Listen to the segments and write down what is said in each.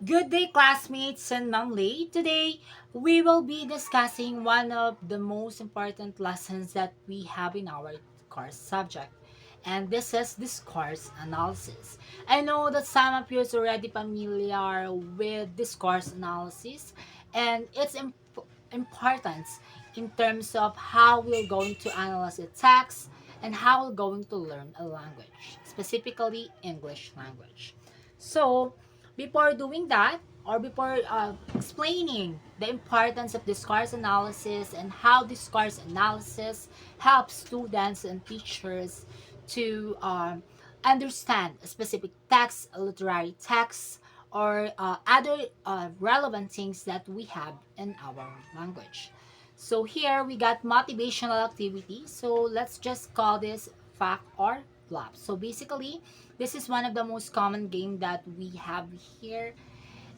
Good day, classmates and Mamley. Today, we will be discussing one of the most important lessons that we have in our course subject, and this is discourse analysis. I know that some of you is already familiar with discourse analysis and its importance in terms of how we're going to analyze a text and how we're going to learn a language, specifically English language. So, before doing that, or before explaining the importance of discourse analysis and how discourse analysis helps students and teachers to understand a specific text, a literary text, or other relevant things that we have in our language. So here we got motivational activity. So let's just call this fact or flop. So basically, this is one of the most common game that we have here,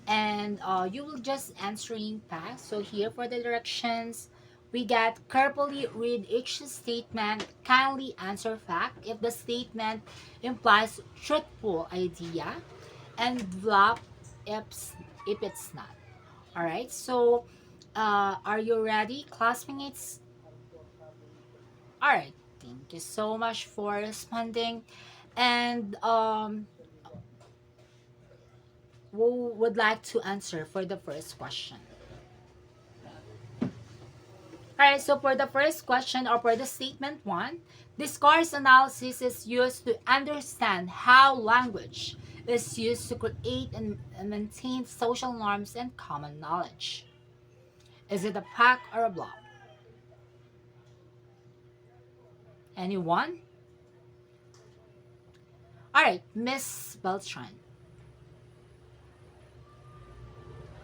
and you will just answering fast. So here for the directions, we got carefully read each statement, kindly answer fact if the statement implies truthful idea, and flop if, if it's not. All right, so are you ready, classmates? All right, thank you so much for responding. And who would like to answer for the first question? All right, so for the first question or for the statement one, discourse analysis is used to understand how language is used to create and maintain social norms and common knowledge. Is it a pack or a block? Anyone? All right, Miss Beltran.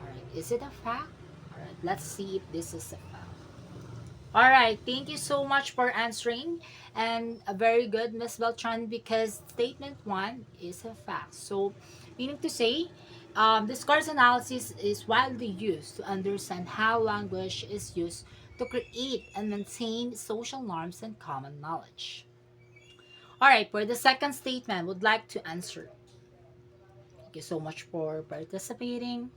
All right, is it a fact? All right, let's see if this is a fact. All right, thank you so much for answering, and a very good, Miss Beltran, because statement one is a fact. So, meaning to say, discourse analysis is widely used to understand how language is used to create and maintain social norms and common knowledge. All right, for the second statement, would like to answer. Thank you so much for participating.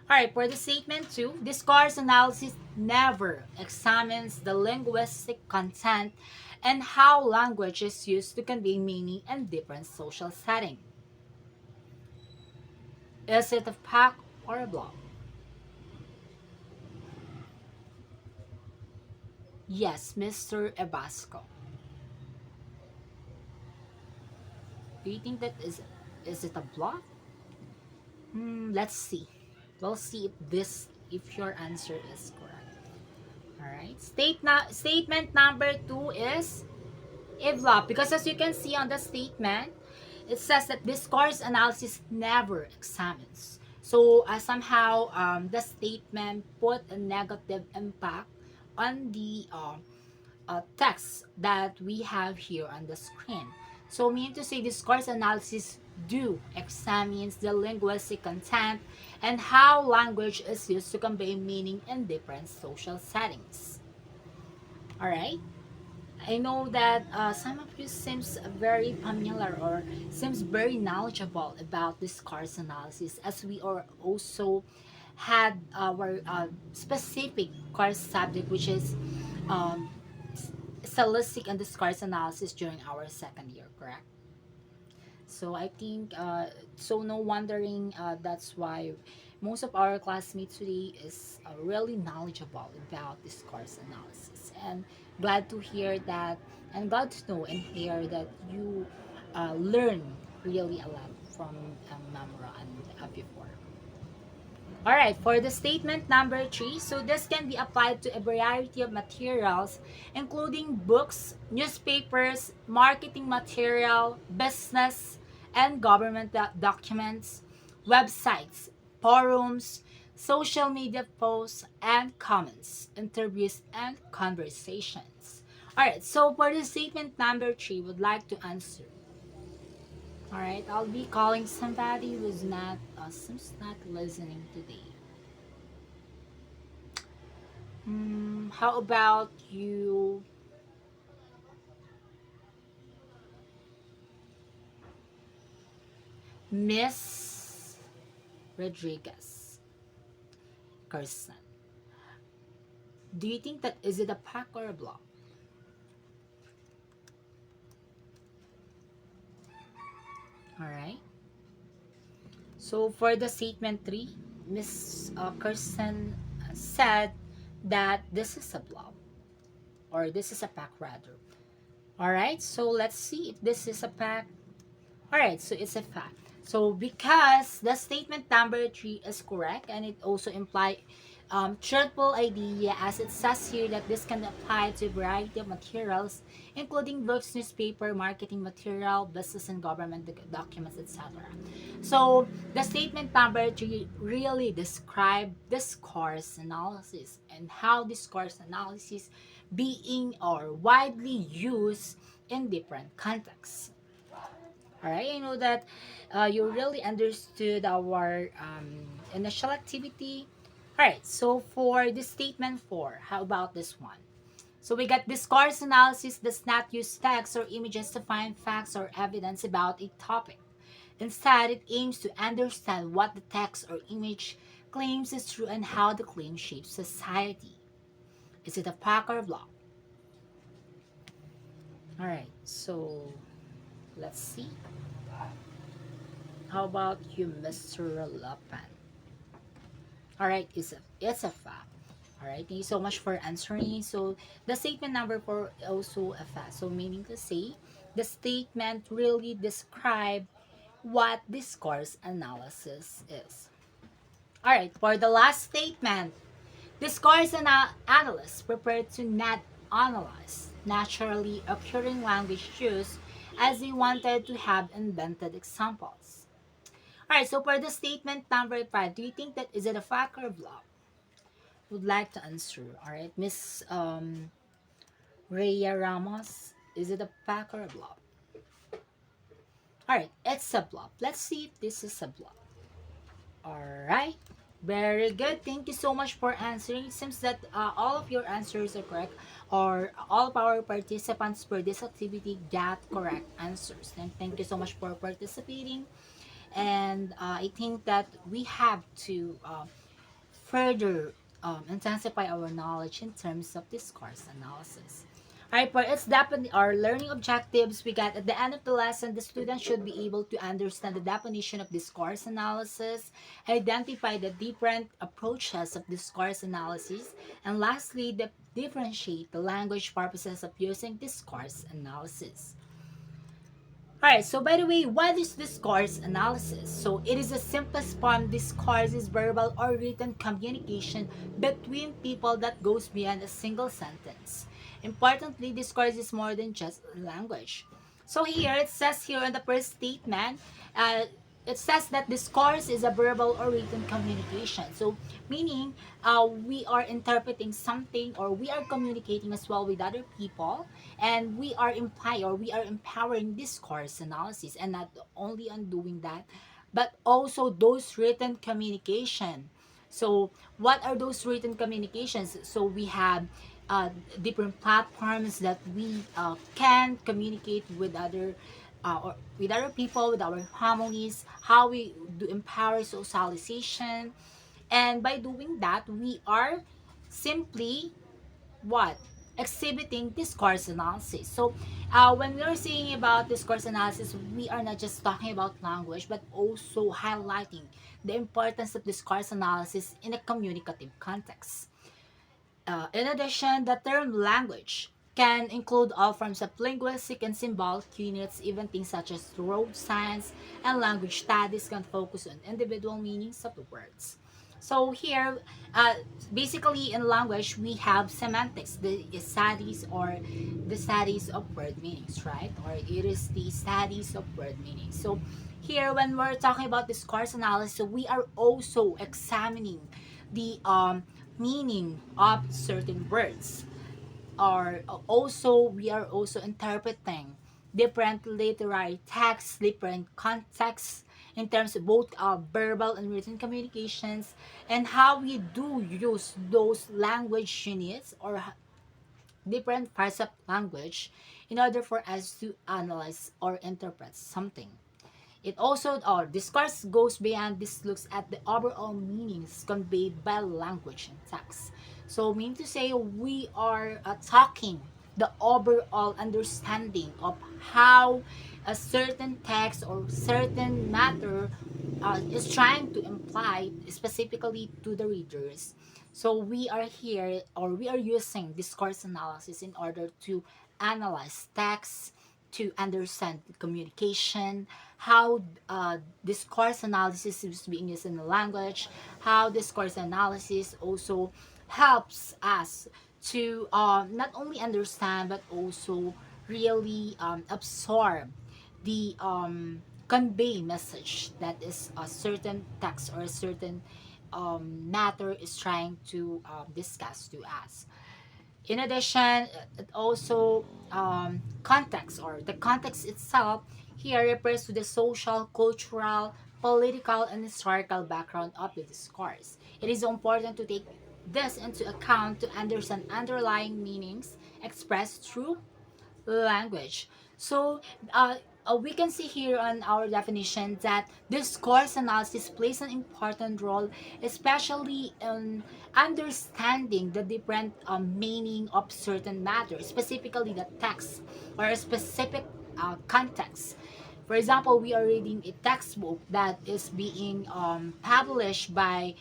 All right, for the statement two, discourse analysis never examines the linguistic content and how language is used to convey meaning in different social settings. Is it a fact or a blog? Yes, Mr. Ebasco. Do you think that is it a blog? Let's see. We'll see if your answer is correct. All right. Statement number two is Evlop, because as you can see on the statement, it says that discourse analysis never examines. So somehow the statement put a negative impact on the text that we have here on the screen. So meaning to say discourse analysis do examines the linguistic content and how language is used to convey meaning in different social settings. All right. I know that some of you seems very familiar or seems very knowledgeable about this course analysis, as we are also had our specific course subject, which is um, stylistic and discourse analysis during our second year, correct? So I think so no wondering that's why most of our classmates today is really knowledgeable about this course analysis, and glad to hear that, and glad to know and hear that you learn really a lot from Mamra and before. All right, for the statement number three, so this can be applied to a variety of materials, including books, newspapers, marketing material, business and government documents, websites, forums, social media posts and comments, interviews and conversations. All right, so for the statement number three, would like to answer. All right, I'll be calling somebody who's not listening today. How about you, Miss? Rodriguez, Kirsten. Do you think that is it a pack or a block? All right. So for the statement three, Miss Kirsten said that this is a block, or this is a pack rather. All right. So let's see if this is a pack. All right. So it's a fact. So because the statement number three is correct, and it also implies truthful idea, as it says here that this can apply to a variety of materials, including books, newspaper, marketing material, business and government documents, etc. So the statement number three really describe discourse analysis and how discourse analysis being or widely used in different contexts. All right, I know that you really understood our initial activity. All right, so for this statement four, how about this one? So we got discourse analysis does not use text or images to find facts or evidence about a topic. Instead, it aims to understand what the text or image claims is true and how the claim shapes society. Is it a fact or a block? All right, so let's see. How about you, Mr. Lapan? All right, it's a fact. All right, thank you so much for answering. So the statement number four also a fact. So meaning to say, the statement really describe what discourse analysis is. All right, for the last statement, discourse analysts prepared to not analyze naturally occurring language use as they wanted to have invented examples. All right, so for the statement number five, do you think that is it a fact or a bluff? Would like to answer. All right, Miss Rhea Ramos, is it a fact or a bluff? All right, it's a bluff. Let's see if this is a bluff. All right, very good. Thank you so much for answering. It seems that all of your answers are correct, or all of our participants for this activity got correct answers. And thank you so much for participating. And I think that we have to further intensify our knowledge in terms of discourse analysis. Alright, for its our learning objectives, we got at the end of the lesson, the student should be able to understand the definition of discourse analysis, identify the different approaches of discourse analysis, and lastly, differentiate the language purposes of using discourse analysis. Alright, so by the way, what is discourse analysis? So it is the simplest form. Discourse is verbal or written communication between people that goes beyond a single sentence. Importantly, discourse is more than just language. So here it says here in the first statement, uh, it says that discourse is a verbal or written communication. So meaning we are interpreting something, or we are communicating as well with other people, and we are implying, or we are empowering discourse analysis, and not only on doing that, but also those written communication. So what are those written communications? So we have different platforms that we can communicate with other or with other people, with our families, how we do empower socialization. And by doing that, we are simply what? Exhibiting discourse analysis. So when we are saying about discourse analysis, we are not just talking about language, but also highlighting the importance of discourse analysis in a communicative context. In addition, the term language can include all forms of linguistic and symbolic units. Even things such as road signs and language studies can focus on individual meanings of the words. So here, uh, basically in language, we have semantics, the studies or the studies of word meanings, right? Or it is the studies of word meanings. So here, when we're talking about discourse analysis, so we are also examining the meaning of certain words, or also we are also interpreting different literary texts, different contexts in terms of both verbal and written communications, and how we do use those language units or different parts of language in order for us to analyze or interpret something. It also, or discourse goes beyond this, looks at the overall meanings conveyed by language and text. So, mean to say, we are talking the overall understanding of how a certain text or certain matter is trying to imply specifically to the readers. So we are here, or we are using discourse analysis in order to analyze text, to understand communication, how discourse analysis is being used in the language, how discourse analysis also helps us to not only understand but also really absorb the convey message that is a certain text or a certain matter is trying to discuss to us. In addition, it also context, or the context itself here refers to the social, cultural, political, and historical background of the discourse. It is important to take this into account to understand underlying meanings expressed through language. So, we can see here on our definition that discourse analysis plays an important role, especially in understanding the different meaning of certain matters, specifically the text or a specific context. For example, we are reading a textbook that is being published by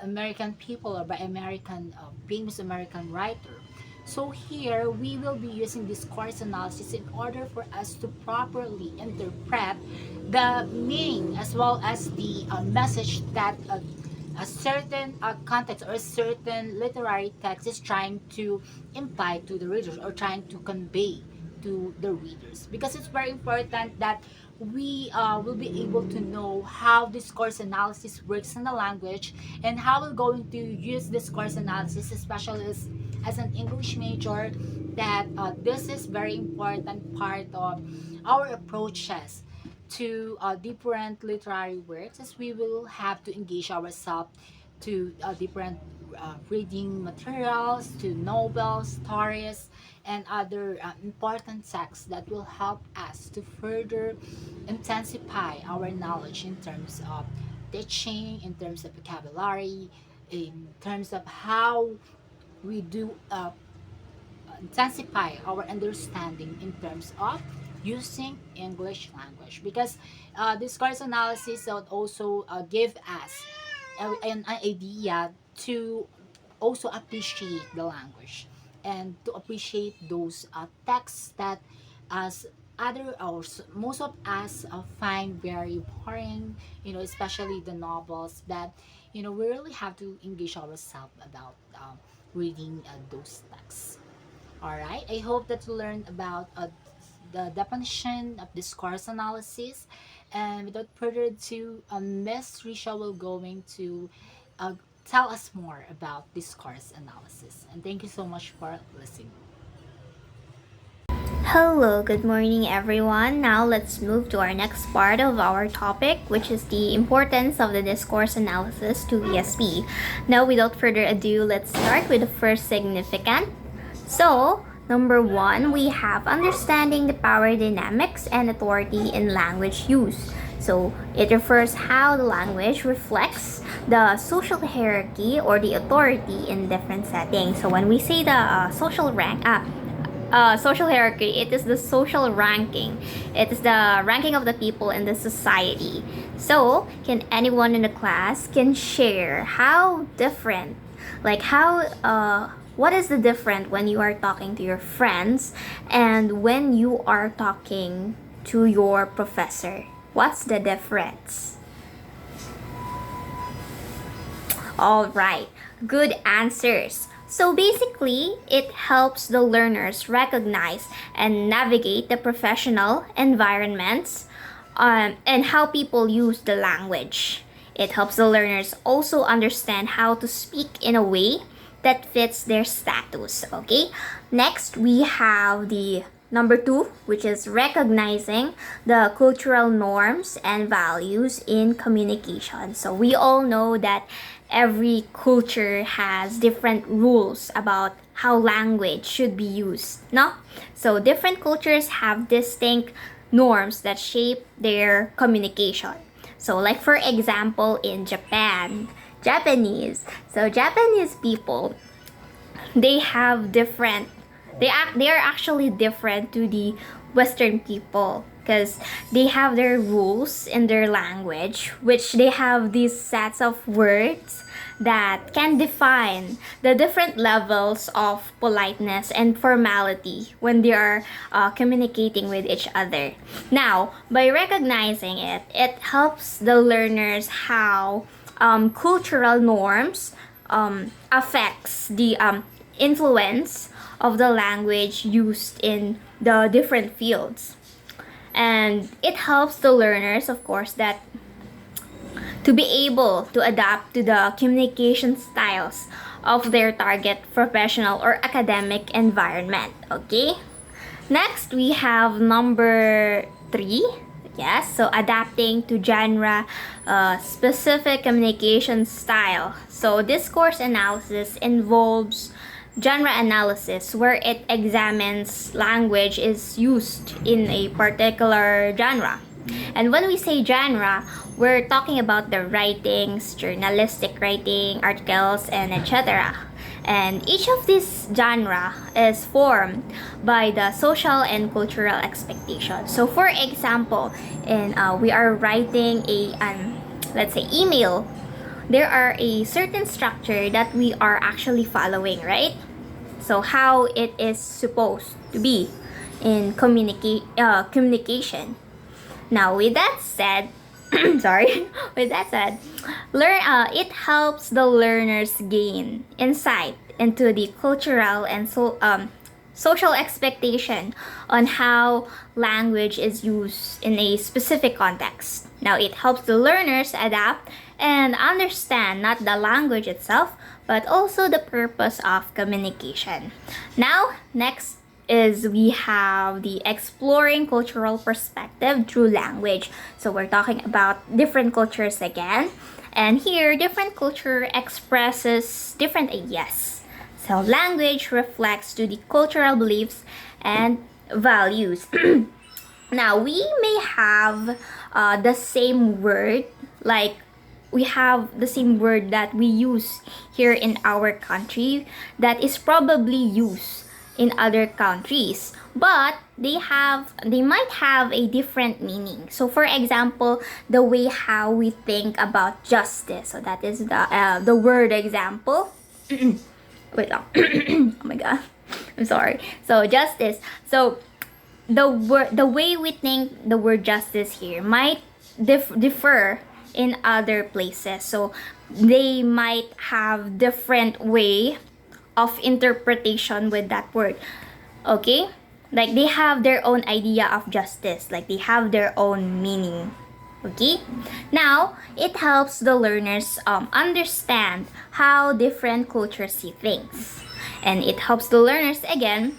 American people or by American famous American writer. So here we will be using discourse analysis in order for us to properly interpret the meaning as well as the message that a certain context or a certain literary text is trying to imply to the readers or trying to convey to the readers, because it's very important that we will be able to know how discourse analysis works in the language and how we're going to use discourse analysis, especially as an English major, that this is very important part of our approaches to different literary works, as we will have to engage ourselves to different reading materials, to novels, stories, and other important texts that will help us to further intensify our knowledge in terms of teaching, in terms of vocabulary, in terms of how we do intensify our understanding in terms of using English language, because discourse analysis would also give us an idea to also appreciate the language and to appreciate those texts that as other or most of us find very boring, especially the novels that we really have to engage ourselves about reading those texts. All right. I hope that you learned about the definition of discourse analysis. And without further ado, Miss Risha will going to uh, tell us more about discourse analysis. And thank you so much for listening. Hello, good morning everyone. Now let's move to our next part of our topic, which is the importance of the discourse analysis to ESP. Now, without further ado, let's start with the first significant. So, number one, we have understanding the power dynamics and authority in language use. So, it refers how the language reflects the social hierarchy or the authority in different settings. So, when we say the social hierarchy, it is the social ranking. It is the ranking of the people in the society. So, can anyone in the class can share how different, like what is the difference when you are talking to your friends and when you are talking to your professor? What's the difference? All right, good answers. So basically, it helps the learners recognize and navigate the professional environments and how people use the language. It helps the learners also understand how to speak in a way that fits their status. Okay, next we have the number two, which is recognizing the cultural norms and values in communication. So we all know that every culture has different rules about how language should be used, no? So different cultures have distinct norms that shape their communication. So, like for example, in Japan, Japanese people, they have different they are actually different to the Western people because they have their rules in their language, which they have these sets of words that can define the different levels of politeness and formality when they are communicating with each other. Now, by recognizing it, it helps the learners how cultural norms affects the influence of the language used in the different fields. And it helps the learners, of course, that to be able to adapt to the communication styles of their target professional or academic environment. Okay? Next, we have number 3. Yes, so adapting to genre specific communication style. So discourse analysis involves genre analysis where it examines language is used in a particular genre. And when we say genre, we're talking about the writings, journalistic writing, articles, and etc. And each of these genre is formed by the social and cultural expectations. So for example, in we are writing a let's say email, there are a certain structure that we are actually following, right? So how it is supposed to be in communication. Now, with that said, sorry, with that said, it helps the learners gain insight into the cultural and social expectation on how language is used in a specific context. Now, it helps the learners adapt and understand not the language itself, but also the purpose of communication. Now, next is we have the exploring cultural perspective through language. So we're talking about different cultures again. And here, different culture expresses different ideas. So language reflects to the cultural beliefs and values. Now, we may have the same word, like we have the same word that we use here in our country that is probably used in other countries, but they might have a different meaning. So for example, the way how we think about justice, so that is the word example. Wait lang. Oh my god, I'm sorry. So justice, so the way we think the word justice here might differ in other places, so they might have different way of interpretation with that word. Okay, like they have their own idea of justice, like they have their own meaning. Okay, now it helps the learners understand how different cultures see things, and it helps the learners again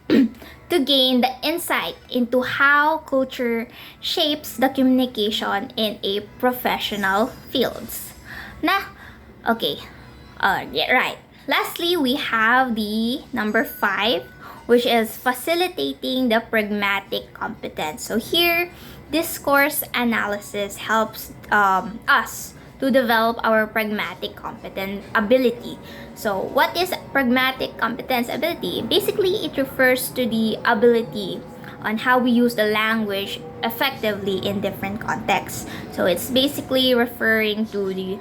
to gain the insight into how culture shapes the communication in a professional fields. Now, okay, yeah, right. Lastly, we have the number 5, which is facilitating the pragmatic competence. So here, discourse analysis helps us to develop our pragmatic competence ability. So what is pragmatic competence ability? Basically, it refers to the ability on how we use the language effectively in different contexts. So it's basically referring to the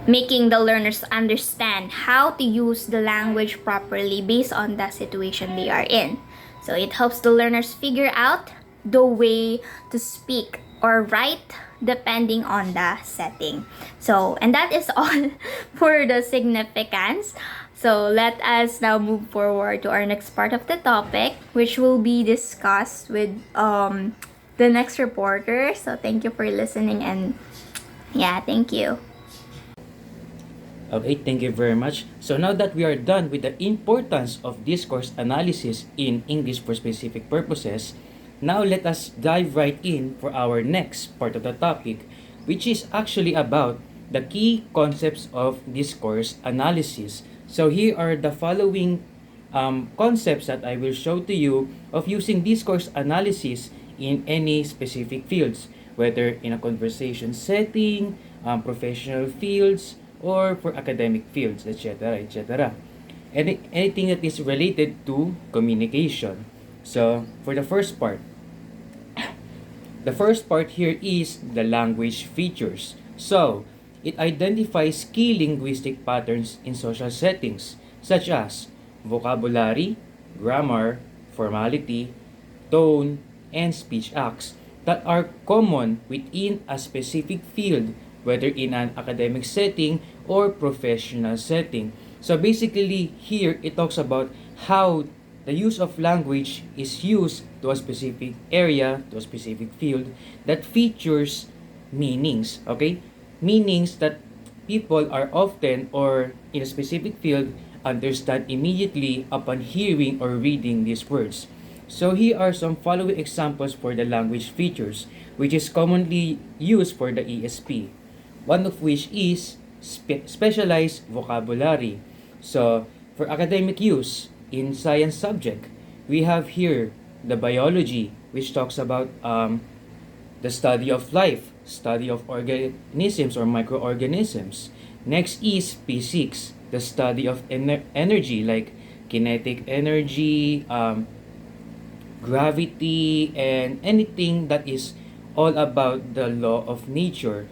making the learners understand how to use the language properly based on the situation they are in. So it helps the learners figure out the way to speak or write depending on the setting. So, and that is all for the significance. So let us now move forward to our next part of the topic, which will be discussed with the next reporter. So thank you for listening, and yeah, thank you. Okay, thank you very much. So now that we are done with the importance of discourse analysis in English for specific purposes, now let us dive right in for our next part of the topic, which is actually about the key concepts of discourse analysis. So here are the following concepts that I will show to you of using discourse analysis in any specific fields, whether in a conversation setting, professional fields, or for academic fields, etc., etc. Anything that is related to communication. So, for the first part here is the language features. So, it identifies key linguistic patterns in social settings, such as vocabulary, grammar, formality, tone, and speech acts that are common within a specific field, whether in an academic setting or professional setting. So basically, here it talks about how the use of language is used to a specific area, to a specific field that features meanings, okay? Meanings that people are often or in a specific field understand immediately upon hearing or reading these words. So here are some following examples for the language features which is commonly used for the ESP. One of which is specialized vocabulary. So for academic use, in science subject, we have here the biology, which talks about the study of life, study of organisms or microorganisms. Next is physics, the study of energy like kinetic energy, gravity, and anything that is all about the law of nature.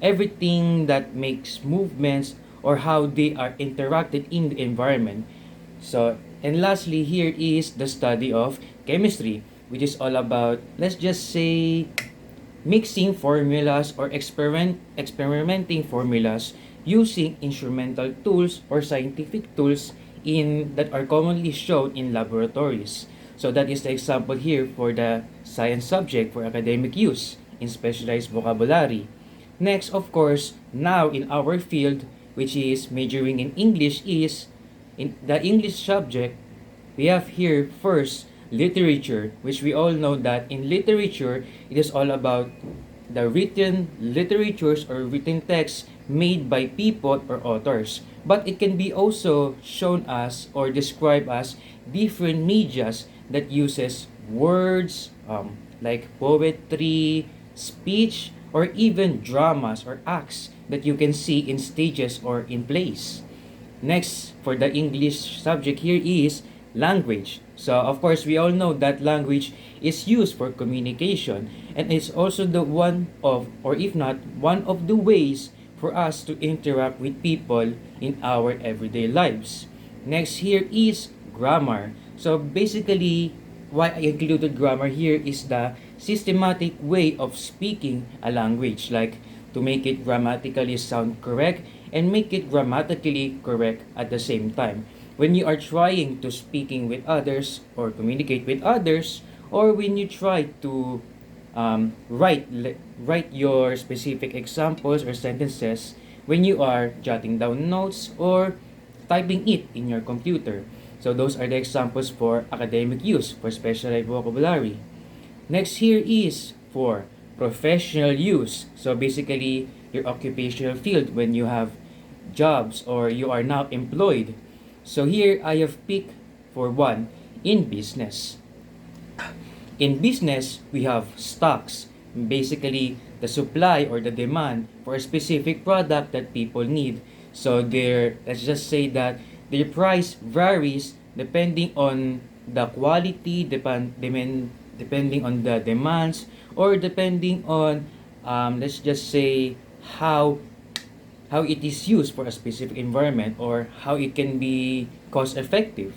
Everything that makes movements or how they are interacted in the environment. So, and lastly, here is the study of chemistry, which is all about, let's just say, mixing formulas or experimenting formulas using instrumental tools or scientific tools in that are commonly shown in laboratories. So that is the example here for the science subject for academic use in specialized vocabulary. Next, of course, now in our field, which is majoring in English, is in the English subject, we have here first literature, which we all know that in literature, it is all about the written literatures or written texts made by people or authors. But it can be also shown as or described as different medias that uses words like poetry, speech, or even dramas or acts that you can see in stages or in plays. Next, for the English subject here is language. So, of course, we all know that language is used for communication and it's also the one of, or if not, one of the ways for us to interact with people in our everyday lives. Next here is grammar. So, basically, why I included grammar here is the systematic way of speaking a language, like to make it grammatically sound correct and make it grammatically correct at the same time. When you are trying to speaking with others or communicate with others, or when you try to write your specific examples or sentences when you are jotting down notes or typing it in your computer. So those are the examples for academic use for specialized vocabulary. Next here is for professional use. So basically your occupational field when you have jobs or you are now employed. So here I have picked for one in business. In business, we have stocks, basically the supply or the demand for a specific product that people need. So let's just say that their price varies depending on the quality, depending on the demands, or depending on, let's just say, how it is used for a specific environment or how it can be cost effective,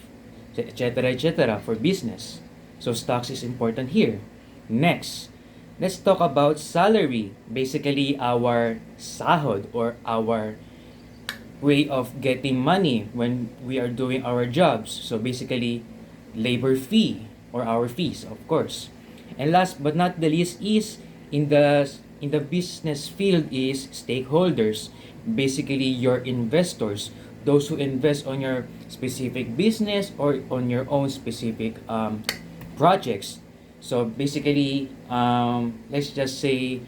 etc., etc., for business. So stocks is important here. Next, let's talk about salary. Basically, our sahod or our way of getting money when we are doing our jobs. So basically, labor fee or our fees, of course. And last but not the least is in the business field is stakeholders. Basically, your investors, those who invest on your specific business or on your own specific projects. So basically, let's just say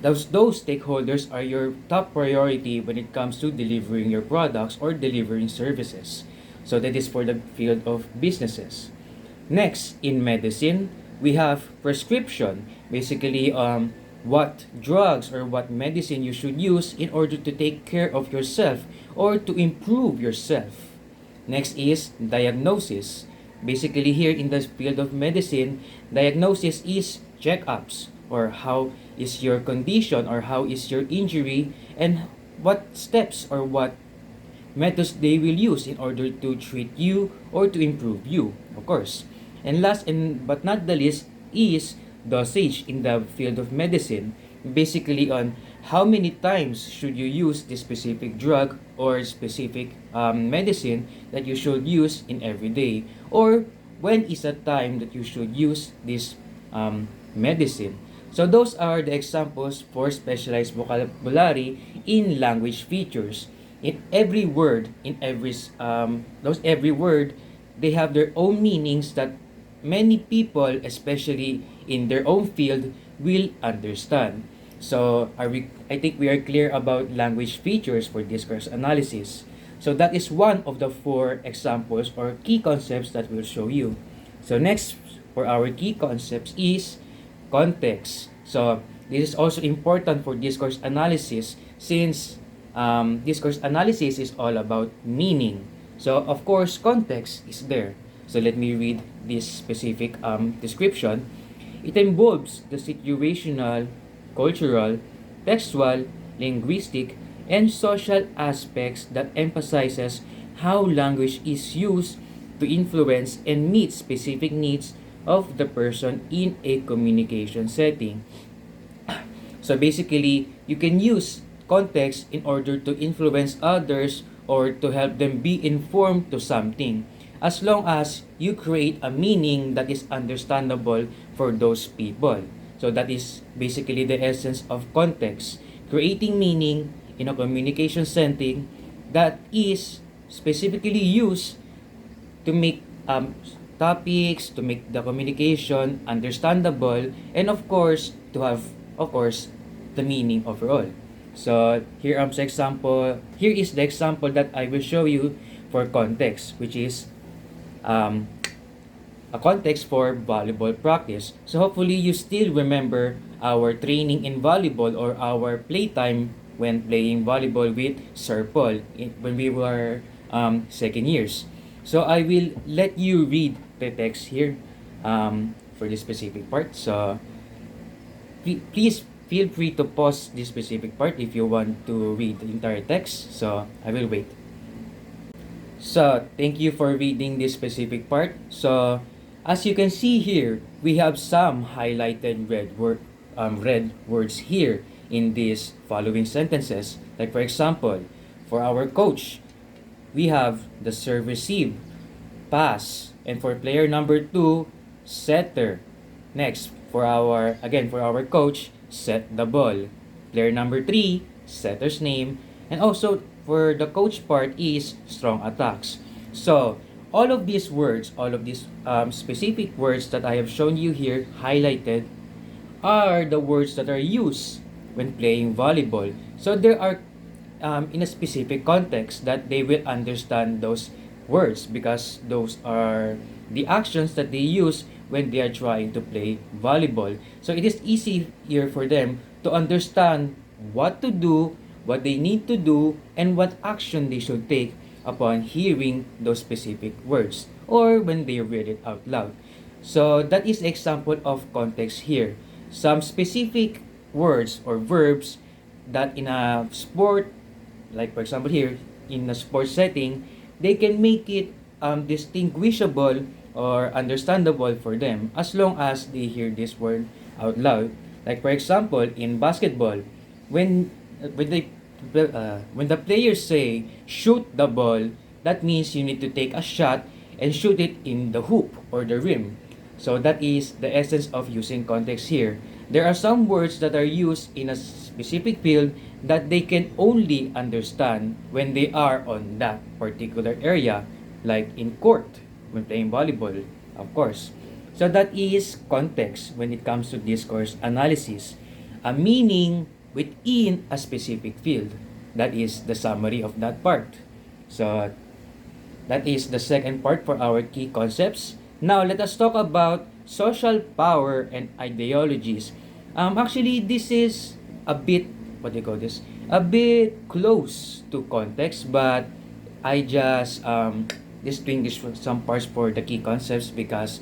those stakeholders are your top priority when it comes to delivering your products or delivering services. So that is for the field of businesses. Next, in medicine, we have prescription. Basically, what drugs or what medicine you should use in order to take care of yourself or to improve yourself. Next is diagnosis. Basically, here in the field of medicine, diagnosis is checkups or how is your condition or how is your injury and what steps or what methods they will use in order to treat you or to improve you, of course. And last and but not the least is dosage in the field of medicine, basically on how many times should you use this specific drug or specific medicine that you should use in every day, or when is a time that you should use this medicine. So those are the examples for specialized vocabulary in language features. In every word, every word, they have their own meanings that many people, especially in their own field, will understand. So I think we are clear about language features for discourse analysis. So that is one of the 4 examples or key concepts that we'll show you. So next for our key concepts is context. So this is also important for discourse analysis since discourse analysis is all about meaning. So of course context is there. So let me read this specific description. It involves the situational, cultural, textual, linguistic, and social aspects that emphasizes how language is used to influence and meet specific needs of the person in a communication setting. So basically, you can use context in order to influence others or to help them be informed to something, as long as you create a meaning that is understandable for those people. So that is basically the essence of context, creating meaning in a communication setting that is specifically used to make topics, to make the communication understandable, and of course, to have, of course, the meaning overall. So here is the example that I will show you for context, which is a context for volleyball practice. So hopefully you still remember our training in volleyball or our playtime when playing volleyball with Sir Paul when we were second years. So I will let you read the text here for this specific part. So please feel free to pause this specific part if you want to read the entire text. So I will wait. So thank you for reading this specific part. So as you can see here, we have some highlighted red words here in these following sentences. Like for example, for our coach, we have the serve receive, pass, and for player number 2, setter. Next, for our coach, set the ball. Player number 3, setter's name, and also for the coach part is strong attacks. So all of these words, all of these specific words that I have shown you here highlighted are the words that are used when playing volleyball. So there are in a specific context that they will understand those words because those are the actions that they use when they are trying to play volleyball. So it is easier for them to understand what to do, what they need to do, and what action they should take upon hearing those specific words or when they read it out loud. So that is the example of context here. Some specific words or verbs that in a sport, like for example here, in a sports setting, they can make it distinguishable or understandable for them as long as they hear this word out loud. Like for example, in basketball, when when the players say shoot the ball, that means you need to take a shot and shoot it in the hoop or the rim. So that is the essence of using context here. There are some words that are used in a specific field that they can only understand when they are on that particular area, like in court when playing volleyball, of course. So that is context when it comes to discourse analysis. A meaning within a specific field. That is the summary of that part. So That is the second part for our key concepts. Now, let us talk about social power and ideologies. Actually, this is a bit, what do you call this? A bit close to context, but I just distinguish some parts for the key concepts because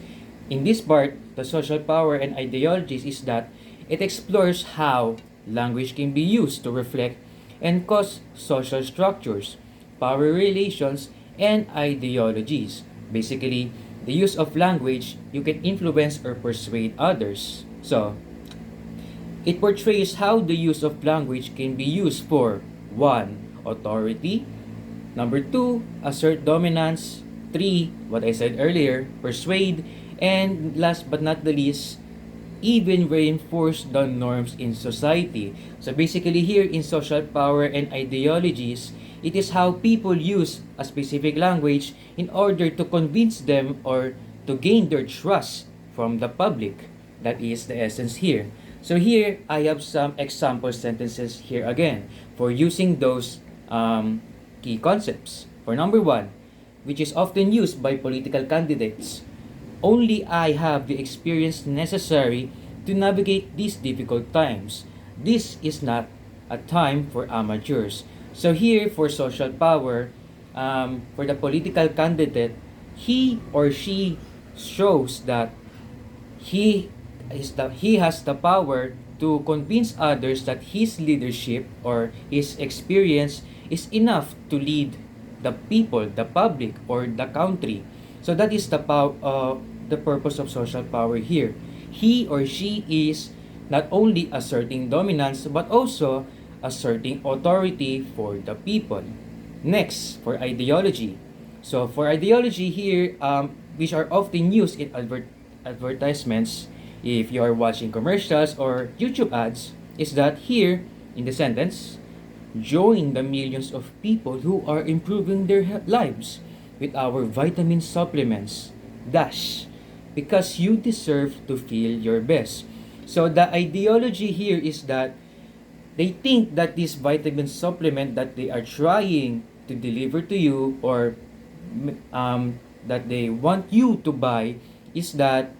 in this part, the social power and ideologies is that it explores how language can be used to reflect and cause social structures, power relations, and ideologies. Basically, the use of language, you can influence or persuade others. So, it portrays how the use of language can be used for 1. Authority. Number 2. Assert dominance. 3. What I said earlier, persuade. And last but not the least, even reinforce the norms in society. So basically here in social power and ideologies, it is how people use a specific language in order to convince them or to gain their trust from the public. That is the essence here. So here, I have some example sentences here again for using those key concepts. For number 1, which is often used by political candidates. Only I have the experience necessary to navigate these difficult times. This is not a time for amateurs. So here, for social power, for the political candidate, he or she shows that he has the power to convince others that his leadership or his experience is enough to lead the people, the public, or the country. So that is the purpose of social power here. He or she is not only asserting dominance but also asserting authority for the people. Next, for ideology. So for ideology here, which are often used in advertisements, if you are watching commercials or YouTube ads, is that here in the sentence, join the millions of people who are improving their lives with our vitamin supplements. Dash, because you deserve to feel your best. So the ideology here is that they think that this vitamin supplement that they are trying to deliver to you or that they want you to buy is that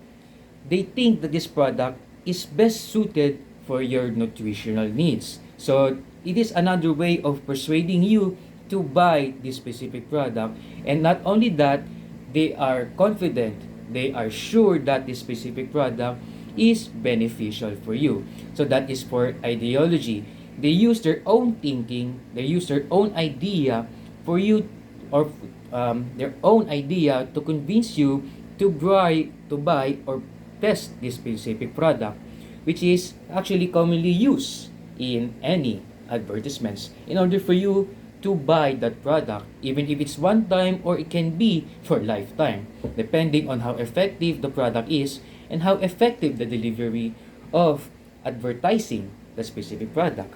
they think that this product is best suited for your nutritional needs. So it is another way of persuading you to buy this specific product. And not only that, they are confident, they are sure that this specific product is beneficial for you. So that is for ideology. They use their own thinking, they use their own idea for you or their own idea to convince you to buy or test this specific product, which is actually commonly used in any advertisements in order for you to buy that product, even if it's one time or it can be for lifetime, depending on how effective the product is and how effective the delivery of advertising the specific product.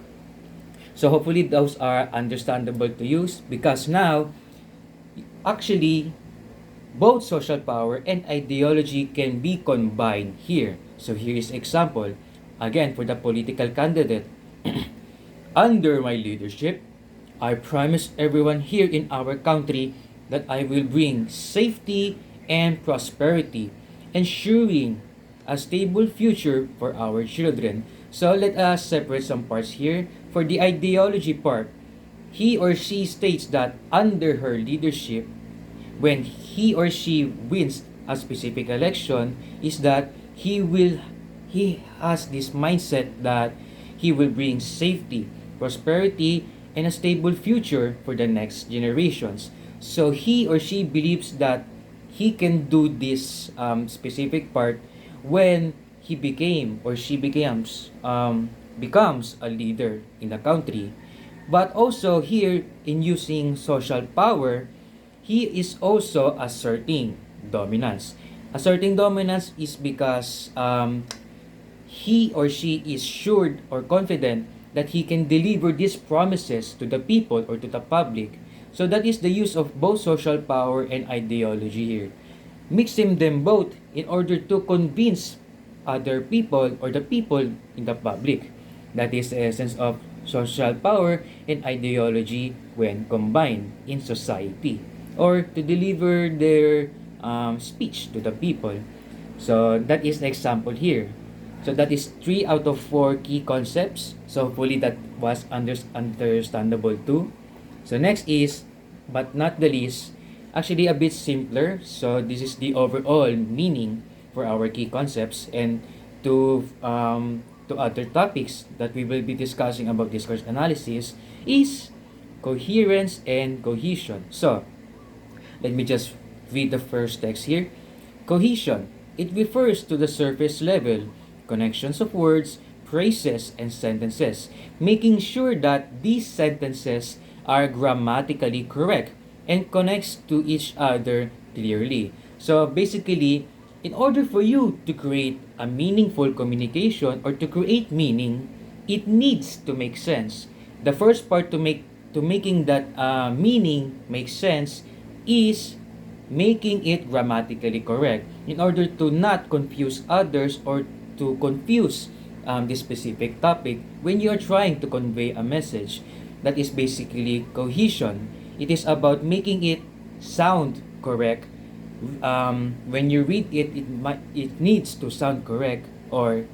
So hopefully those are understandable to use because now actually both social power and ideology can be combined here. So here is example again for the political candidate. Under my leadership, I promise everyone here in our country that I will bring safety and prosperity, ensuring a stable future for our children. So let us separate some parts here. For the ideology part, he or she states that under her leadership, when he or she wins a specific election, is that he has this mindset that he will bring safety, prosperity, and a stable future for the next generations. So he or she believes that he can do this specific part when he became or she becomes a leader in the country. But also here in using social power, he is also asserting dominance. Asserting dominance is because he or she is sure or confident that he can deliver these promises to the people or to the public. So that is the use of both social power and ideology here. Mixing them both in order to convince other people or the people in the public. That is the essence of social power and ideology when combined in society. or to deliver their speech to the people. So that is the example here. So that is 3 out of 4 key concepts. So hopefully that was understandable too. So next is, but not the least, actually a bit simpler. So this is the overall meaning for our key concepts, and to other topics that we will be discussing about discourse analysis is coherence and cohesion. So let me just read the first text here. Cohesion. It refers to the surface level connections of words, phrases, and sentences, making sure that these sentences are grammatically correct and connects to each other clearly. So basically, in order for you to create a meaningful communication or to create meaning, it needs to make sense. The first part to making that meaning make sense is making it grammatically correct in order to not confuse others or to confuse the specific topic when you are trying to convey a message. That is basically cohesion. It is about making it sound correct. When you read it, it needs to sound correct or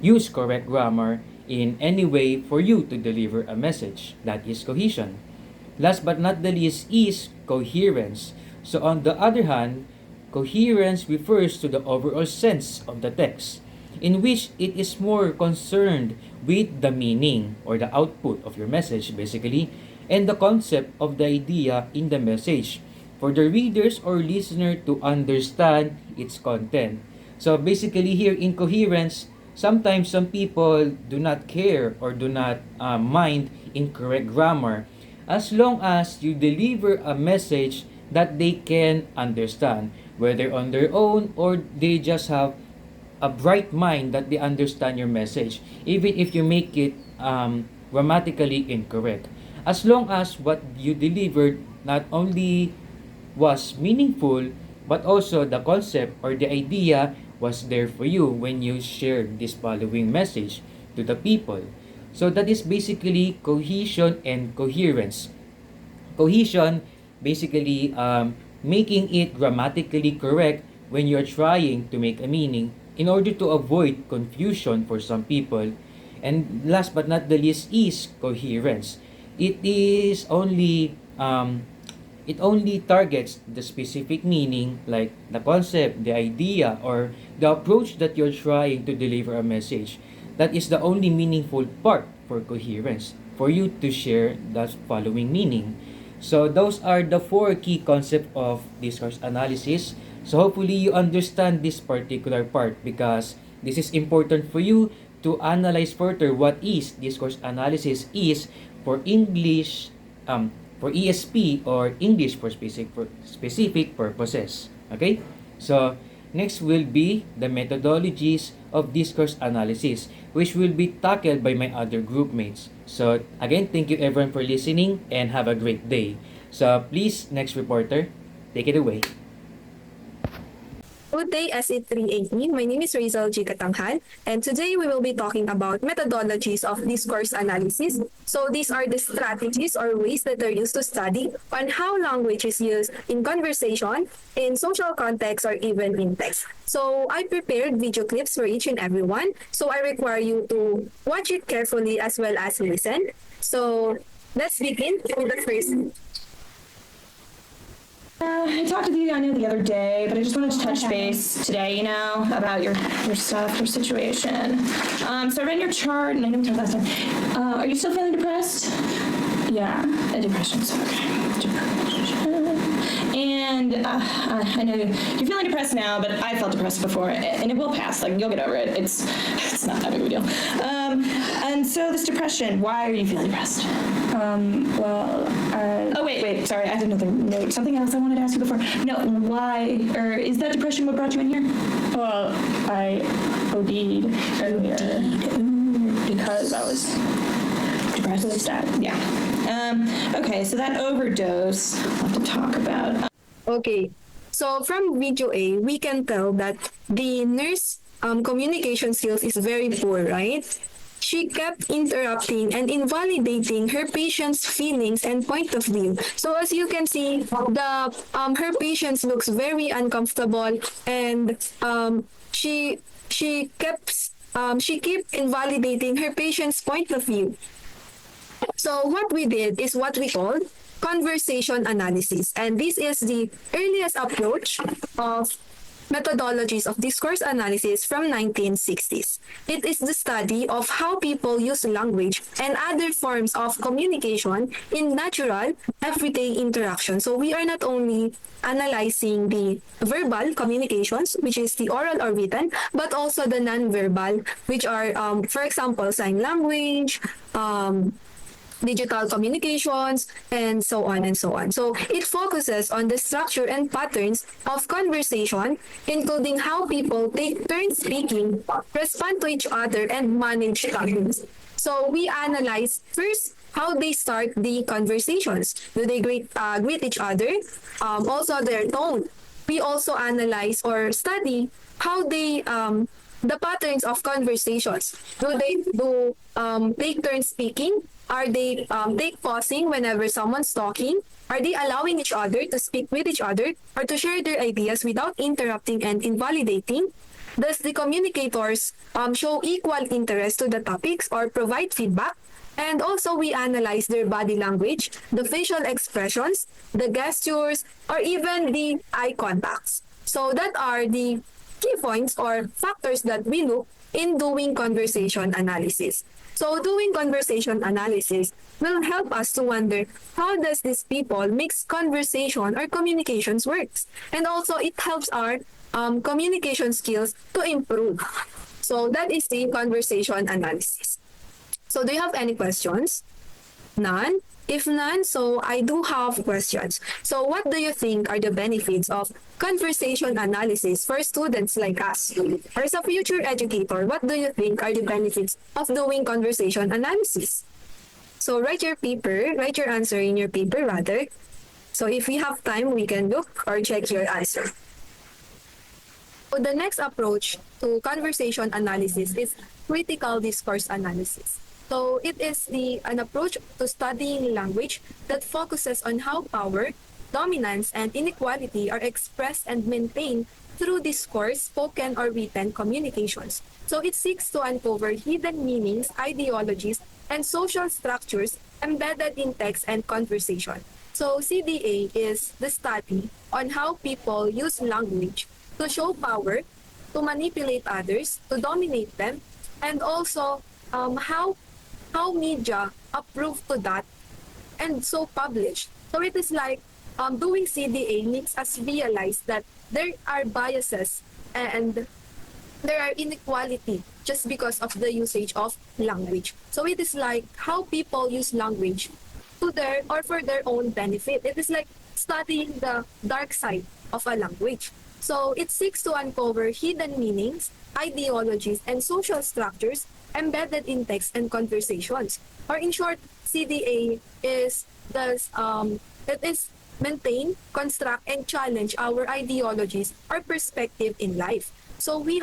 use correct grammar in any way for you to deliver a message. That is cohesion. Last but not the least is coherence. So on the other hand, coherence refers to the overall sense of the text, in which it is more concerned with the meaning or the output of your message basically, and the concept of the idea in the message for the readers or listener to understand its content. So basically here in coherence, sometimes some people do not care or do not mind incorrect grammar as long as you deliver a message that they can understand, whether on their own or they just have a bright mind that they understand your message, even if you make it grammatically incorrect. As long as what you delivered not only was meaningful, but also the concept or the idea was there for you when you shared this following message to the people. So that is basically cohesion and coherence. Cohesion, basically making it grammatically correct when you're trying to make a meaning in order to avoid confusion for some people. And last but not the least is coherence. It is only it only targets the specific meaning, like the concept, the idea, or the approach that you're trying to deliver a message. That is the only meaningful part for coherence, for you to share that following meaning. So those are the 4 key concepts of discourse analysis. So hopefully you understand this particular part, because this is important for you to analyze further what is discourse analysis is for English, for ESP or English for specific purposes. Okay? So next will be the methodologies of discourse analysis, which will be tackled by my other group mates. So again, thank you everyone for listening and have a great day. So please, next reporter, take it away. Good day, SE3AE. My name is Rizal G. Katanghal, and today we will be talking about methodologies of discourse analysis. So these are the strategies or ways that are used to study on how language is used in conversation, in social context, or even in text. So I prepared video clips for each and every one. So I require you to watch it carefully as well as listen. So let's begin with the first. I talked with you, I know, the other day, but I just wanted to touch base today, about your stuff, your situation. So I read your chart, and I know we talked last time. Are you still feeling depressed? Yeah, depression, so okay. Depression. And I know you're feeling depressed now, but I felt depressed before, and it will pass. Like, you'll get over it. It's not that big of a deal. And so this depression, why are you feeling depressed? Oh, wait, sorry, I had another note. Something else I wanted to ask you before. No, why, or is that depression what brought you in here? Well, I OD'd earlier because I was depressed and sad. Yeah. Okay, so that overdose, we'll have to talk about. Okay, so from video A, we can tell that the nurse communication skills is very poor, right? she kept interrupting and invalidating her patient's feelings and point of view. So as you can see, the her patient looks very uncomfortable, and she kept invalidating her patient's point of view. So what we did is what we call conversation analysis. And this is the earliest approach of methodologies of discourse analysis from 1960s. It is the study of how people use language and other forms of communication in natural, everyday interaction. So we are not only analyzing the verbal communications, which is the oral or written, but also the non-verbal, which are, for example, sign language, digital communications, and so on and so on. So it focuses on the structure and patterns of conversation, including how people take turns speaking, respond to each other, and manage topics. So we analyze first how they start the conversations. Do they greet each other? Also their tone. We also analyze or study how they the patterns of conversations. Do they take turns speaking? Are they take pausing whenever someone's talking? Are they allowing each other to speak with each other or to share their ideas without interrupting and invalidating? Does the communicators show equal interest to the topics or provide feedback? And also we analyze their body language, the facial expressions, the gestures, or even the eye contacts. So that are the key points or factors that we look in doing conversation analysis. So doing conversation analysis will help us to wonder how does these people mix conversation or communications works. And also it helps our communication skills to improve. So that is the conversation analysis. So do you have any questions? None? If none, so I do have questions. So what do you think are the benefits of conversation analysis for students like us? Or as a future educator, what do you think are the benefits of doing conversation analysis? So write your answer in your paper rather. So if we have time, we can look or check your answer. So the next approach to conversation analysis is critical discourse analysis. So it is an approach to studying language that focuses on how power, dominance, and inequality are expressed and maintained through discourse, spoken or written communications. So it seeks to uncover hidden meanings, ideologies, and social structures embedded in text and conversation. So CDA is the study on how people use language to show power, to manipulate others, to dominate them, and also how media approve to that and so published. So it is like doing CDA makes us realize that there are biases and there are inequality just because of the usage of language. So it is like how people use language to their or for their own benefit. It is like studying the dark side of a language. So it seeks to uncover hidden meanings, ideologies, and social structures embedded in text and conversations. Or in short, CDA is it is maintain, construct, and challenge our ideologies or perspective in life. So we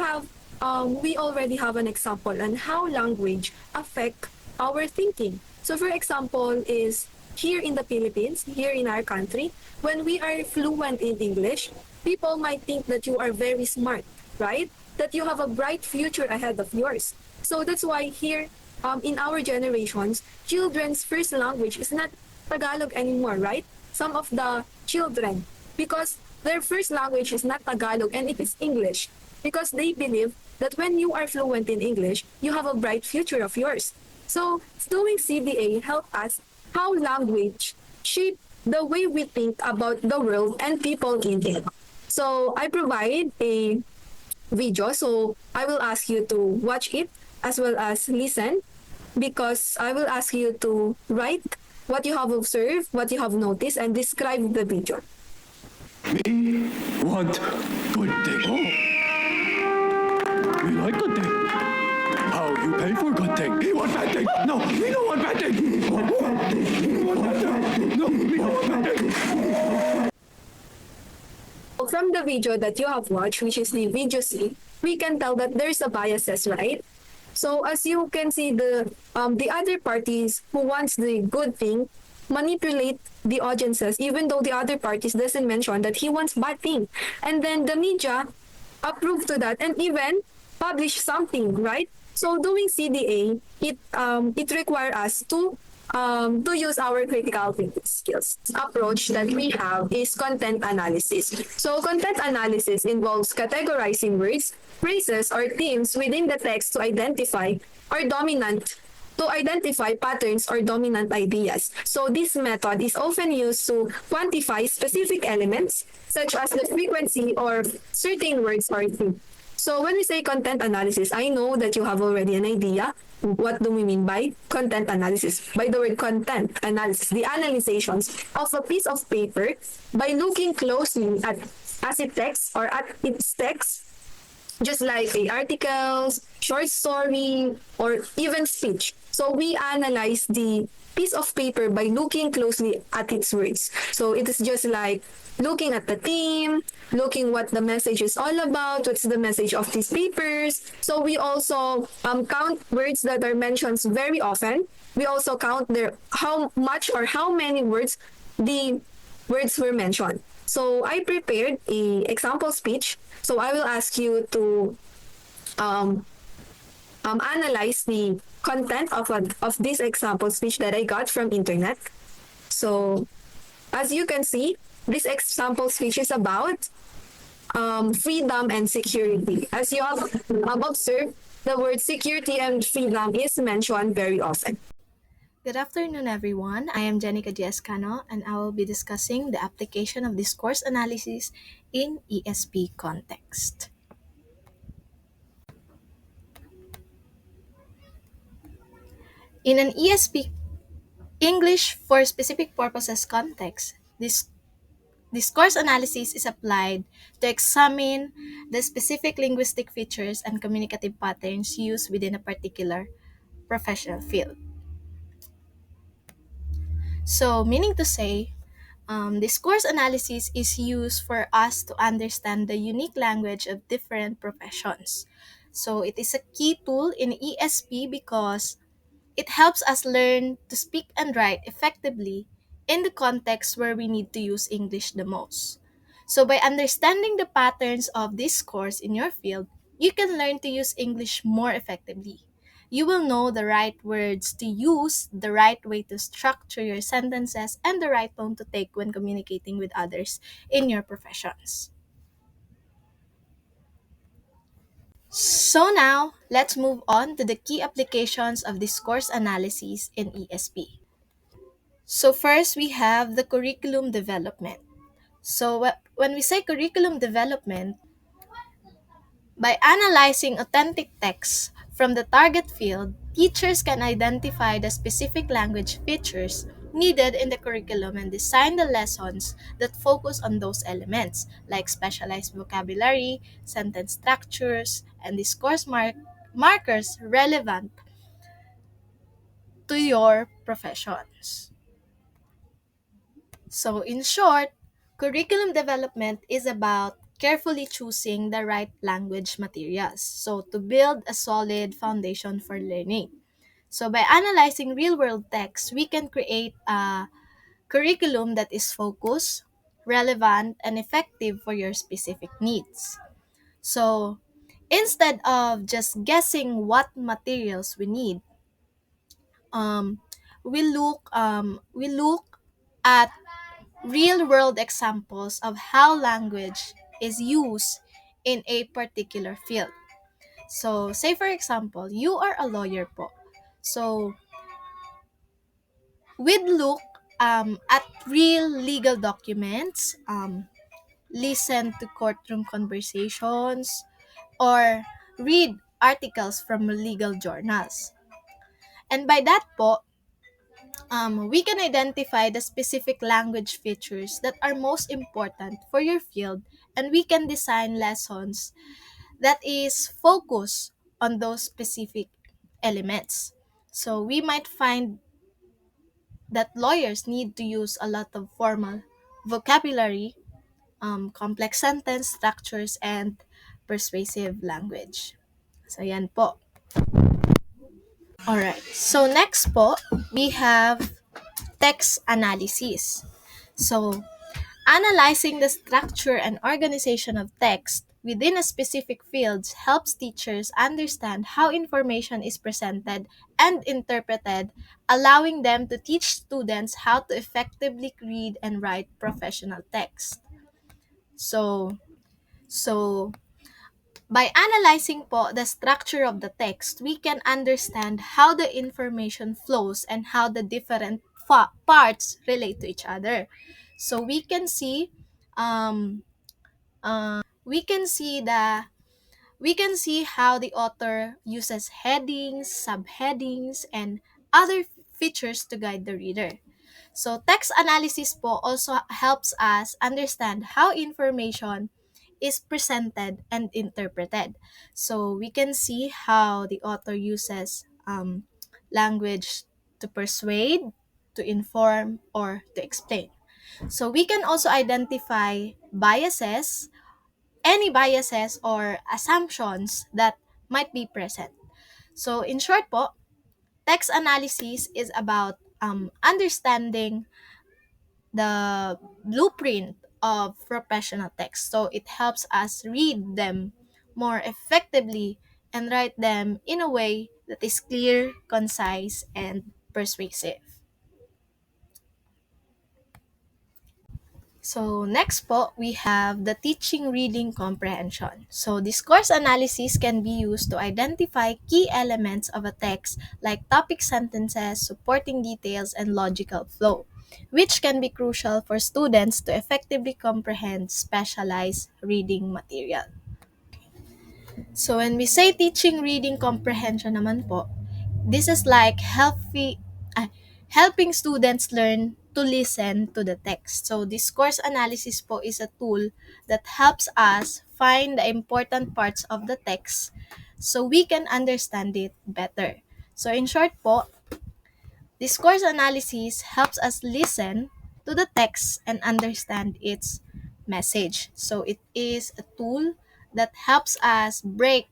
already have an example on how language affect our thinking. So for example is here in the Philippines, here in our country, when we are fluent in English, people might think that you are very smart, right? That you have a bright future ahead of yours. So that's why here in our generations, children's first language is not Tagalog anymore, right? Some of the children, because their first language is not Tagalog and it is English, because they believe that when you are fluent in English, you have a bright future of yours. So doing CDA help us how language shape the way we think about the world and people in it. So I provide a video, so I will ask you to watch it as well as listen, because I will ask you to write what you have observed, what you have noticed, and describe the video. We want good thing. Oh. We like good thing. How you pay for good thing? We want bad thing. No, we don't want bad thing. We want bad thing. We want bad thing. No, we don't want bad thing. From the video that you have watched, which is the video C, we can tell that there's a biases, right? So as you can see, the other parties who wants the good thing manipulate the audiences, even though the other parties doesn't mention that he wants bad thing, and then the media approve to that and even publish something, right? So doing CDA, it require us to use our critical thinking skills. Approach that we have is content analysis. So content analysis involves categorizing words, phrases, or themes within the text or dominant to identify patterns or dominant ideas. So this method is often used to quantify specific elements such as the frequency or certain words or themes. So when we say content analysis, I know that you have already an idea. What do we mean by content analysis? By the word content analysis, the analyzations of a piece of paper by looking closely at as it text or at its text, just like a articles, short story, or even speech. So we analyze the piece of paper by looking closely at its words. So it is just like looking at the theme, looking what the message is all about, what's the message of these papers. So we also count words that are mentioned very often. We also count their how much or how many words the words were mentioned. So I prepared a example speech. So I will ask you to um, analyze the content of this example speech that I got from internet. So as you can see, this example speech is about freedom and security. As you have observed, the word security and freedom is mentioned very often. Good afternoon, everyone. I am Jenica Giescano, and I will be discussing the application of discourse analysis in ESP context. In an ESP English for specific purposes context, this discourse analysis is applied to examine the specific linguistic features and communicative patterns used within a particular professional field. So, meaning to say, discourse analysis is used for us to understand the unique language of different professions. So, it is a key tool in ESP because it helps us learn to speak and write effectively in the context where we need to use English the most. So, by understanding the patterns of discourse in your field, you can learn to use English more effectively. You will know the right words to use, the right way to structure your sentences, and the right tone to take when communicating with others in your professions. So now, let's move on to the key applications of discourse analysis in ESP. So first, we have the curriculum development. So when we say curriculum development, by analyzing authentic texts from the target field, teachers can identify the specific language features needed in the curriculum and design the lessons that focus on those elements, like specialized vocabulary, sentence structures, and discourse markers relevant to your professions. So, in short, curriculum development is about carefully choosing the right language materials. So, to build a solid foundation for learning. So, by analyzing real world texts, we can create a curriculum that is focused, relevant, and effective for your specific needs. So, instead of just guessing what materials we need, um, we look at real world examples of how language is used in a particular field. So, say for example, you are a lawyer po. So, we'd look at real legal documents, listen to courtroom conversations, or read articles from legal journals. And by that po, we can identify the specific language features that are most important for your field, and we can design lessons that is focused on those specific elements. So we might find that lawyers need to use a lot of formal vocabulary, complex sentence structures, and persuasive language. So yan po. Alright, so next po, we have text analysis. So, analyzing the structure and organization of text within a specific field helps teachers understand how information is presented and interpreted, allowing them to teach students how to effectively read and write professional text. So, so by analyzing po the structure of the text, we can understand how the information flows and how the different parts relate to each other. So um, we can see we can see how the author uses headings, subheadings, and other features to guide the reader. So text analysis po also helps us understand how information is presented and interpreted. So we can see how the author uses language to persuade, to inform, or to explain. So we can also identify biases, any biases or assumptions that might be present. So in short po, text analysis is about understanding the blueprint of professional text. So it helps us read them more effectively and write them in a way that is clear, concise, and persuasive. So next po, we have the teaching reading comprehension. So discourse analysis can be used to identify key elements of a text like topic sentences, supporting details, and logical flow, which can be crucial for students to effectively comprehend specialized reading material. So when we say teaching reading comprehension naman po, this is like helping students learn to listen to the text. So discourse analysis po is a tool that helps us find the important parts of the text so we can understand it better. So in short po, discourse analysis helps us listen to the text and understand its message. So it is a tool that helps us break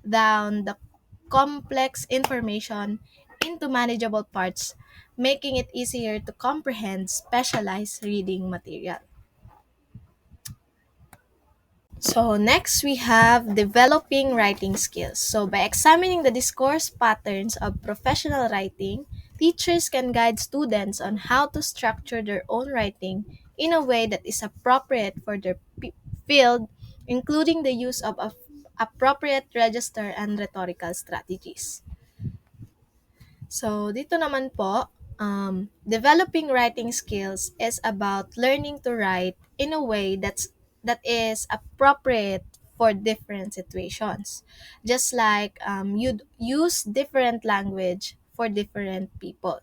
down the complex information into manageable parts, making it easier to comprehend specialized reading material. So next we have developing writing skills. So by examining the discourse patterns of professional writing, teachers can guide students on how to structure their own writing in a way that is appropriate for their field, including the use of appropriate register and rhetorical strategies. So, dito naman po, developing writing skills is about learning to write in a way that is appropriate for different situations. Just like you'd use different language for different people.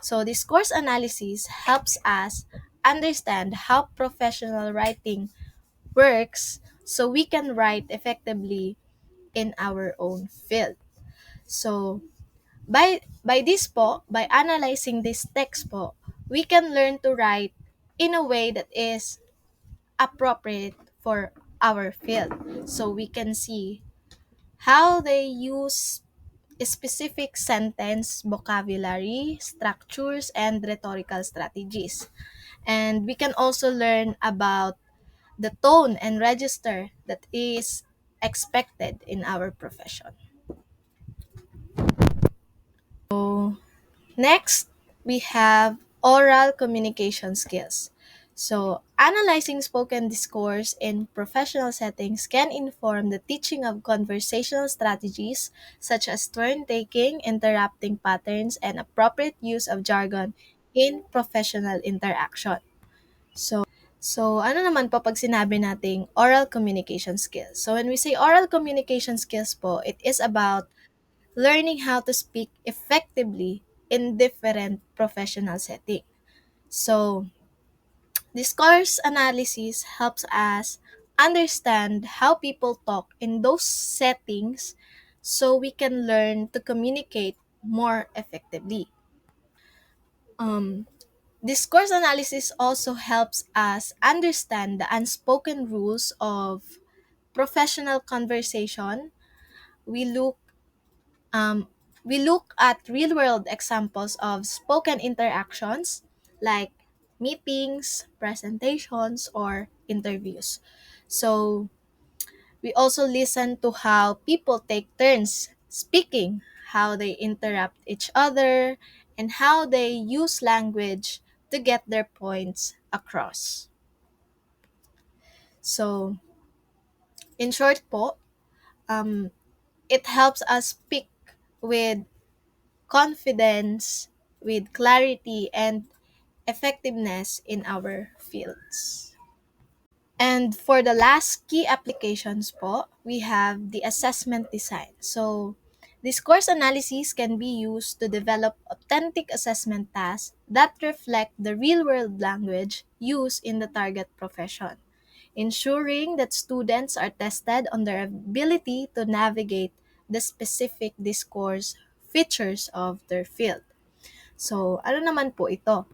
So, discourse analysis helps us understand how professional writing works so we can write effectively in our own field. So, by analyzing this text po, we can learn to write in a way that is appropriate for our field. So we can see how they use specific sentence vocabulary, structures, and rhetorical strategies. And we can also learn about the tone and register that is expected in our profession. So next, we have oral communication skills. So, analyzing spoken discourse in professional settings can inform the teaching of conversational strategies such as turn taking, interrupting patterns, and appropriate use of jargon in professional interaction. So ano naman po pag sinabi nating oral communication skills? So, when we say oral communication skills po, it is about learning how to speak effectively in different professional settings. So, discourse analysis helps us understand how people talk in those settings so we can learn to communicate more effectively. Um, discourse analysis also helps us understand the unspoken rules of professional conversation. We look Um, we look at real world examples of spoken interactions like meetings, presentations, or interviews. So, we also listen to how people take turns speaking, how they interrupt each other, and how they use language to get their points across. So, in short po, um, it helps us speak with confidence, with clarity, and effectiveness in our fields. And for the last key applications po, we have the assessment design. So, discourse analysis can be used to develop authentic assessment tasks that reflect the real-world language used in the target profession, ensuring that students are tested on their ability to navigate the specific discourse features of their field. So, ano naman po ito?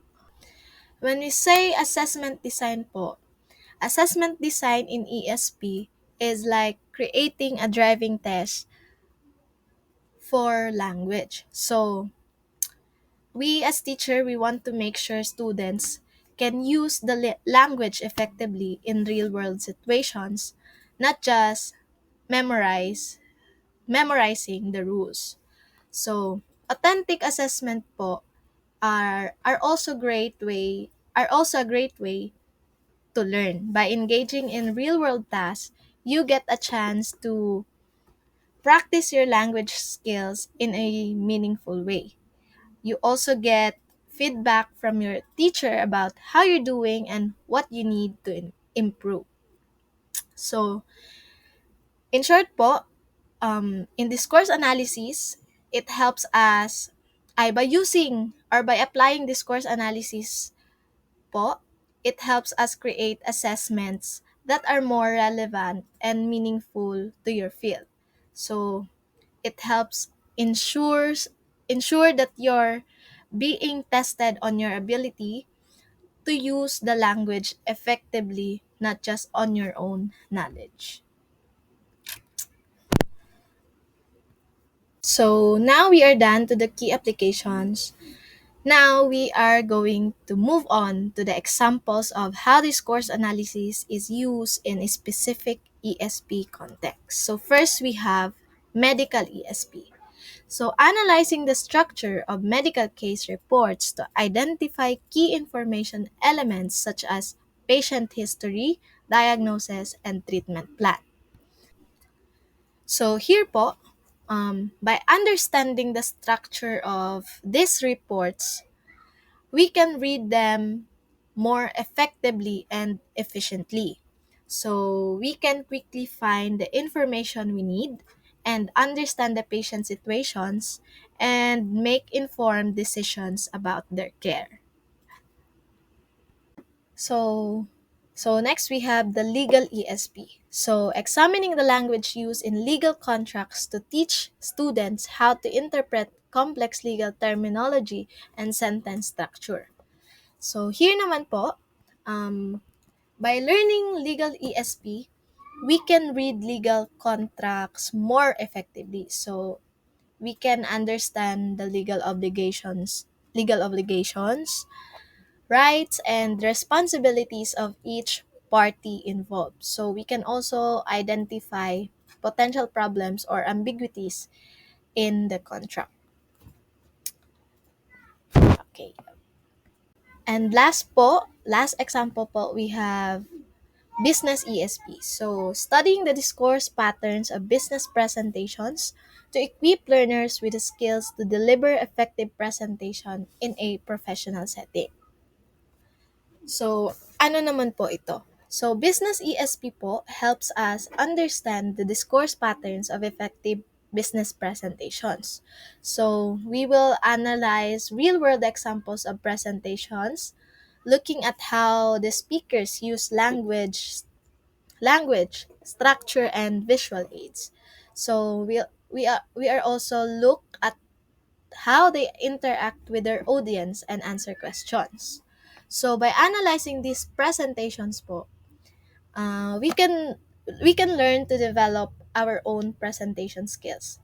When we say assessment design po, assessment design in ESP is like creating a driving test for language. So, we as teacher, we want to make sure students can use the language effectively in real-world situations, not just memorizing the rules. So, authentic assessment po are also a great way to learn. By engaging in real world tasks, you get a chance to practice your language skills in a meaningful way. You also get feedback from your teacher about how you're doing and what you need to improve. So, in short po, in discourse analysis, it helps us by using or by applying discourse analysis po, it helps us create assessments that are more relevant and meaningful to your field. So, it helps ensure that you're being tested on your ability to use the language effectively, not just on your own knowledge. So now we are done to the key applications. Now we are going to move on to the examples of how discourse analysis is used in a specific ESP context. So first we have medical ESP. So analyzing the structure of medical case reports to identify key information elements such as patient history, diagnosis, and treatment plan. So here po, by understanding the structure of these reports, we can read them more effectively and efficiently. So we can quickly find the information we need and understand the patient situations and make informed decisions about their care. So next we have the legal ESP. So examining the language used in legal contracts to teach students how to interpret complex legal terminology and sentence structure. So here naman po, by learning legal ESP, we can read legal contracts more effectively. So we can understand the legal obligations, rights, and responsibilities of each party involved. So we can also identify potential problems or ambiguities in the contract. Okay. And last example po, we have business ESP. So, studying the discourse patterns of business presentations to equip learners with the skills to deliver effective presentation in a professional setting. So, ano naman po ito? So, business ESP po helps us understand the discourse patterns of effective business presentations. So, we will analyze real-world examples of presentations, looking at how the speakers use language, structure, and visual aids. So we are also look at how they interact with their audience and answer questions. So by analyzing these presentations po, we can learn to develop our own presentation skills.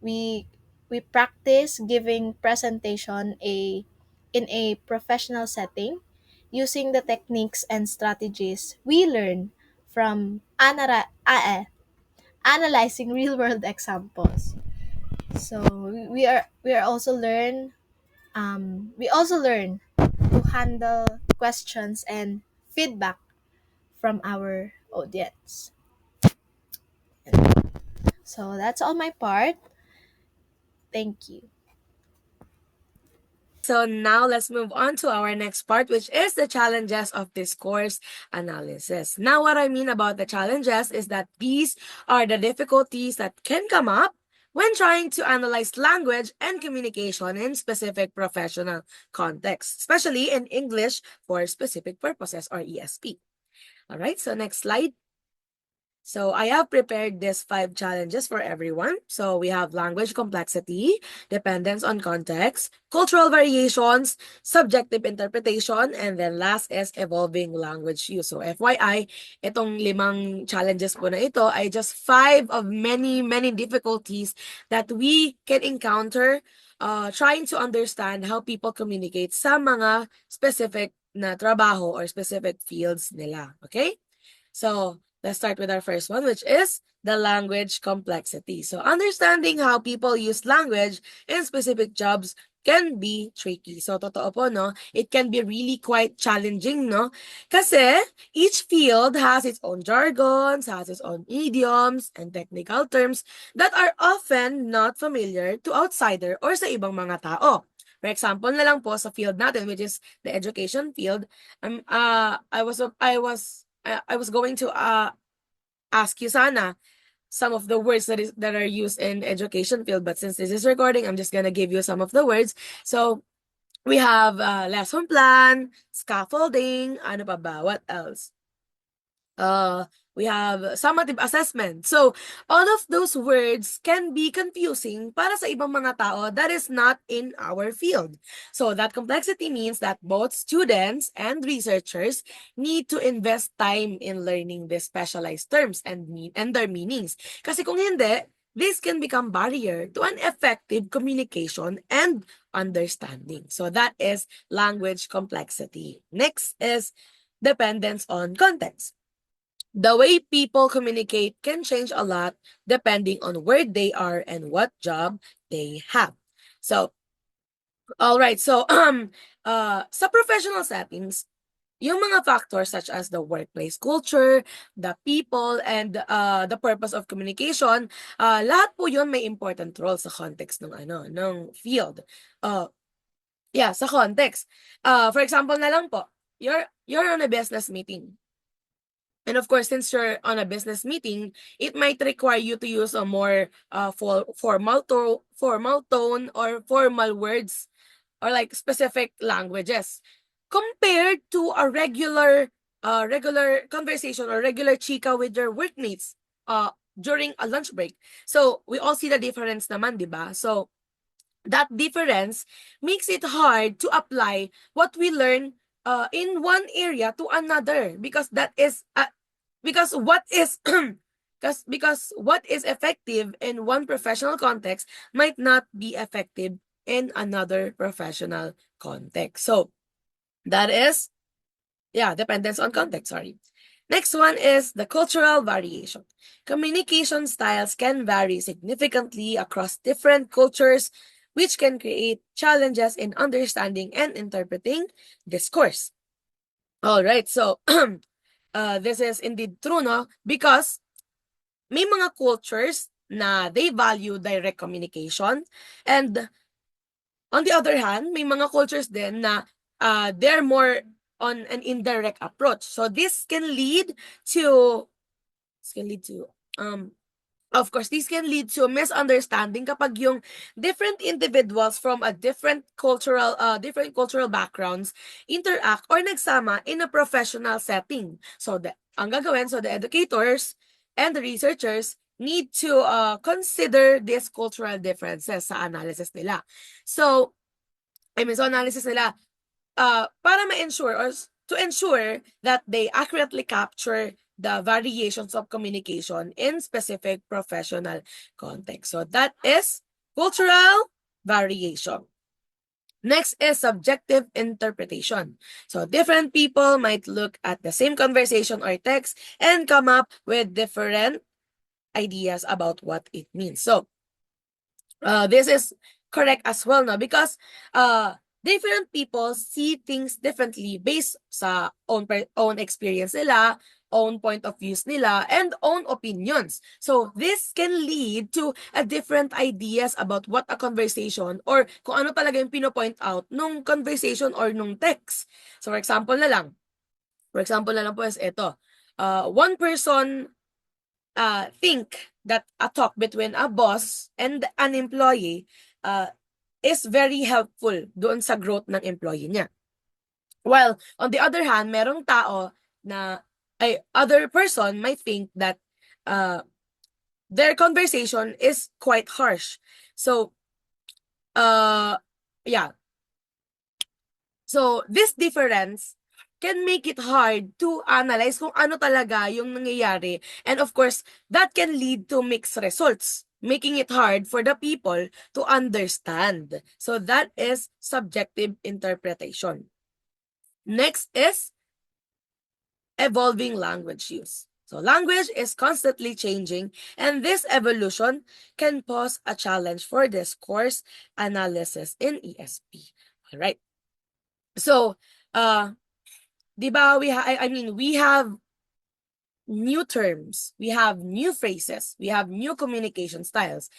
We we practice giving presentation in a professional setting using the techniques and strategies we learn from analyzing real world examples. So we are also learn we also learn to handle questions and feedback from our audience. So that's all my part. Thank you. So now let's move on to our next part, which is the challenges of discourse analysis. Now, what I mean about the challenges is that these are the difficulties that can come up when trying to analyze language and communication in specific professional contexts, especially in English for specific purposes or ESP. All right, so next slide. So I have prepared these 5 challenges for everyone. So we have language complexity, dependence on context, cultural variations, subjective interpretation, and then last is evolving language use. So FYI, itong 5 challenges po na ito ay just 5 of many, many difficulties that we can encounter trying to understand how people communicate sa mga specific na trabaho or specific fields nila. Okay? So let's start with our first one, which is the language complexity. So understanding how people use language in specific jobs can be tricky. So totoo po, no? It can be really quite challenging, no? Kasi each field has its own jargons, has its own idioms, and technical terms that are often not familiar to outsider or sa ibang mga tao. For example na lang po sa field natin, which is the education field, I was going to ask you sana some of the words that are used in education field, but since this is recording, I'm just gonna give you some of the words. So we have lesson plan, scaffolding, ano pa ba? What else? We have summative assessment. So, all of those words can be confusing para sa ibang mga tao that is not in our field. So, that complexity means that both students and researchers need to invest time in learning these specialized terms and their meanings. Kasi kung hindi, this can become barrier to an effective communication and understanding. So, that is language complexity. Next is dependence on context. The way people communicate can change a lot depending on where they are and what job they have. So, all right. So, sa professional settings, yung mga factors such as the workplace culture, the people, and the purpose of communication, lahat po yun may important role sa context ng field. Yeah, sa context. For example na lang po, you're on a business meeting. And of course, since you're on a business meeting, it might require you to use a more formal tone or formal words or like specific languages compared to a regular conversation or regular chika with your workmates during a lunch break. So we all see the difference naman, di ba? So that difference makes it hard to apply what we learn in one area to another because that is because what is because what is effective in one professional context might not be effective in another professional context. So that is dependence on context, sorry. Next one is the cultural variation. Communication styles can vary significantly across different cultures, which can create challenges in understanding and interpreting discourse. All right, so this is indeed true, no? Because may mga cultures na they value direct communication, and on the other hand, may mga cultures din na they're more on an indirect approach. So this can lead to of course, this can lead to misunderstanding kapag yung different individuals from a different cultural backgrounds interact or nagsama in a professional setting. So ang gagawin, so the educators and the researchers need to consider these cultural differences sa analysis nila. So analysis nila para ma-ensure or to ensure that they accurately capture the variations of communication in specific professional context. So that is cultural variation. Next is subjective interpretation. So different people might look at the same conversation or text and come up with different ideas about what it means. So this is correct as well, no? Because different people see things differently based sa own experience nila, own point of views nila, and own opinions. So this can lead to a different ideas about what a conversation or kung ano talaga yung pino-point out nung conversation or nung text. So for example na lang po is ito. One person think that a talk between a boss and an employee is very helpful doon sa growth ng employee niya. While on the other hand, merong tao na other person might think that their conversation is quite harsh. So yeah. So this difference can make it hard to analyze kung ano talaga yung nangyayari. And of course, that can lead to mixed results, making it hard for the people to understand. So that is subjective interpretation. Next is evolving language use. So language is constantly changing, and this evolution can pose a challenge for discourse analysis in ESP. All right. So, diba, we have new terms, we have new phrases, we have new communication styles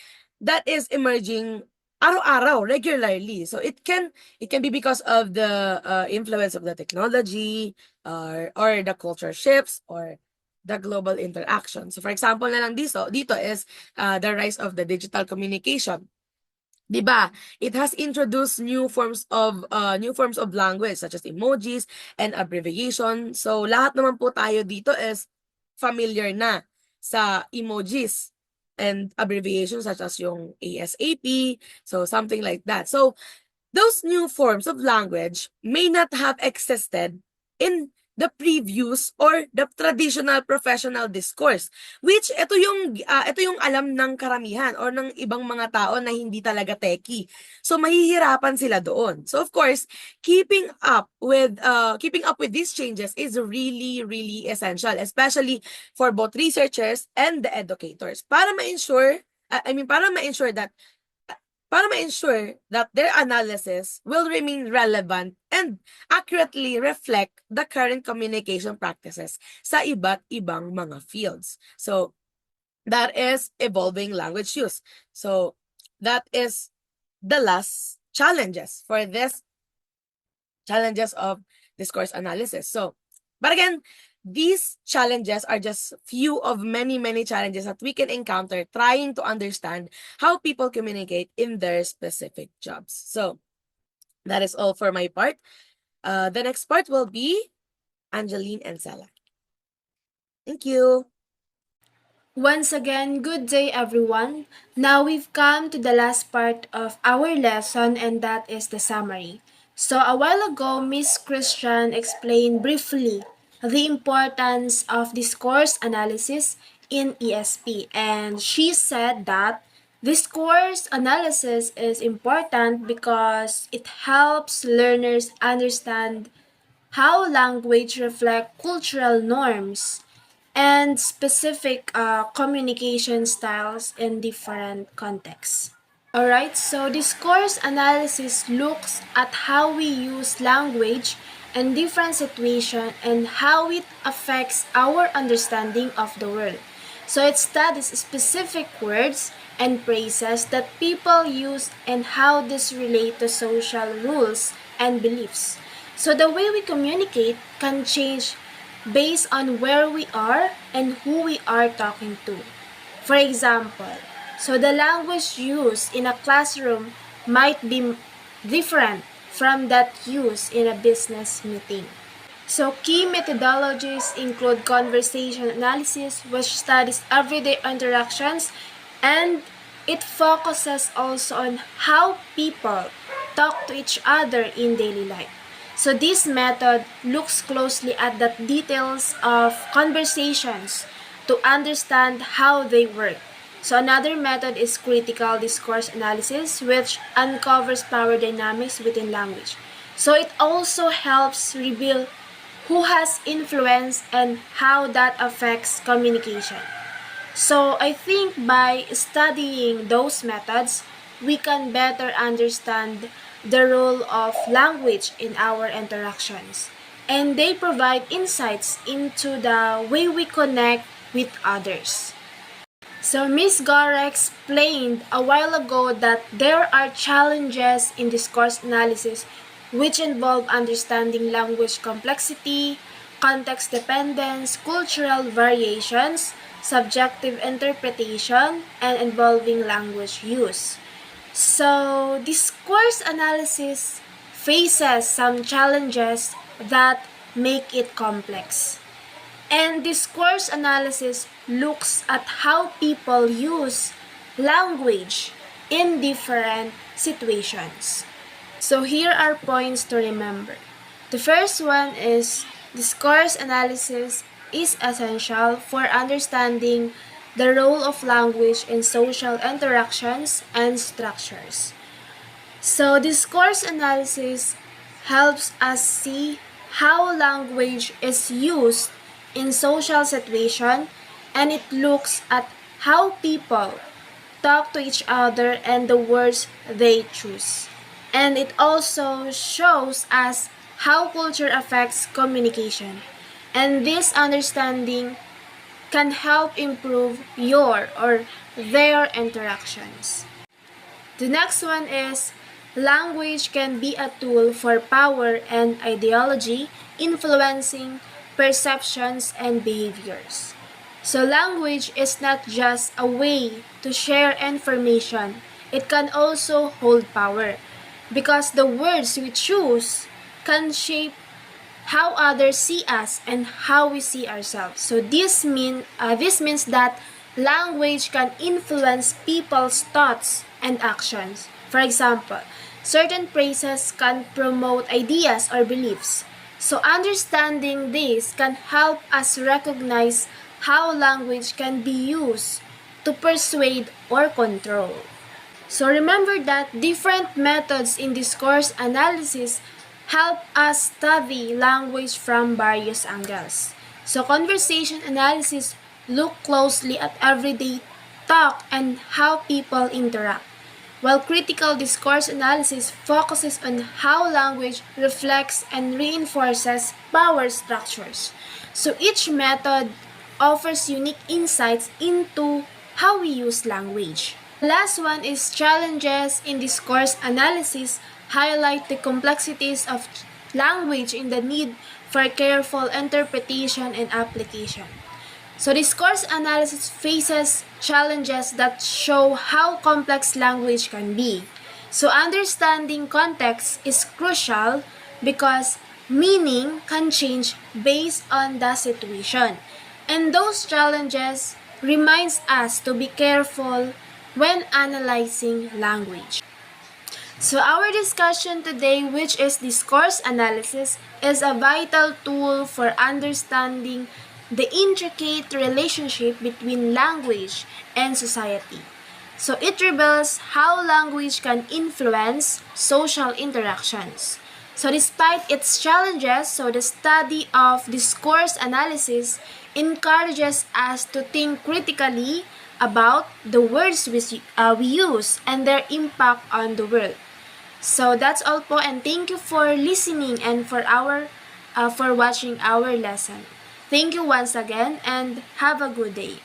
that is emerging araw-araw, regularly. So it can be because of the influence of the technology or the culture shifts or the global interaction. So for example na lang dito is the rise of the digital communication. Diba? It has introduced new forms of language such as emojis and abbreviation. So lahat naman po tayo dito is familiar na sa emojis and abbreviations such as yung ASAP, so something like that. So those new forms of language may not have existed in the previous or the traditional professional discourse, which ito yung alam ng karamihan or ng ibang mga tao na hindi talaga techie. So mahihirapan sila doon. So of course, keeping up with these changes is really essential, especially for both researchers and the educators para ma-ensure that their analysis will remain relevant and accurately reflect the current communication practices sa iba't ibang mga fields. So, that is evolving language use. So, that is the last challenges for this challenges of discourse analysis. So, but again, these challenges are just few of many challenges that we can encounter trying to understand how people communicate in their specific jobs. So that is all for my part. The next part will be Angeline and Sela. Thank you. Once again, good day everyone. Now we've come to the last part of our lesson, and that is the summary. So a while ago, Miss Christian explained briefly the importance of discourse analysis in ESP, and she said that discourse analysis is important because it helps learners understand how language reflects cultural norms and specific communication styles in different contexts. Alright, so discourse analysis looks at how we use language in different situations and how it affects our understanding of the world. So it studies specific words and phrases that people use and how this relate to social rules and beliefs. So the way we communicate can change based on where we are and who we are talking to. For example, so the language used in a classroom might be different from that used in a business meeting. So key methodologies include conversation analysis, which studies everyday interactions, and it focuses also on how people talk to each other in daily life. So this method looks closely at the details of conversations to understand how they work. So another method is critical discourse analysis, which uncovers power dynamics within language. So it also helps reveal who has influence and how that affects communication. So I think by studying those methods, we can better understand the role of language in our interactions. And they provide insights into the way we connect with others. So Ms. Gara explained a while ago that there are challenges in discourse analysis which involve understanding language complexity, context dependence, cultural variations, subjective interpretation, and involving language use. So discourse analysis faces some challenges that make it complex. And discourse analysis looks at how people use language in different situations. So here are points to remember. The first one is discourse analysis is essential for understanding the role of language in social interactions and structures. So discourse analysis helps us see how language is used in social situation, and it looks at how people talk to each other and the words they choose. And it also shows us how culture affects communication. And this understanding can help improve your or their interactions. The next one is language can be a tool for power and ideology, influencing perceptions and behaviors. So language is not just a way to share information, it can also hold power because the words we choose can shape how others see us and how we see ourselves. So this means that language can influence people's thoughts and actions. For example, certain phrases can promote ideas or beliefs. So understanding this can help us recognize how language can be used to persuade or control. So remember that different methods in discourse analysis help us study language from various angles. So conversation analysis look closely at everyday talk and how people interact, while critical discourse analysis focuses on how language reflects and reinforces power structures. So each method offers unique insights into how we use language. The last one is challenges in discourse analysis highlight the complexities of language and the need for careful interpretation and application. So discourse analysis faces challenges that show how complex language can be. So understanding context is crucial because meaning can change based on the situation. And those challenges reminds us to be careful when analyzing language. So our discussion today, which is discourse analysis, is a vital tool for understanding the intricate relationship between language and society. So it reveals how language can influence social interactions. So despite its challenges, the study of discourse analysis encourages us to think critically about the words we use and their impact on the world. So that's all po, and thank you for listening and for watching our lesson. Thank you once again and have a good day.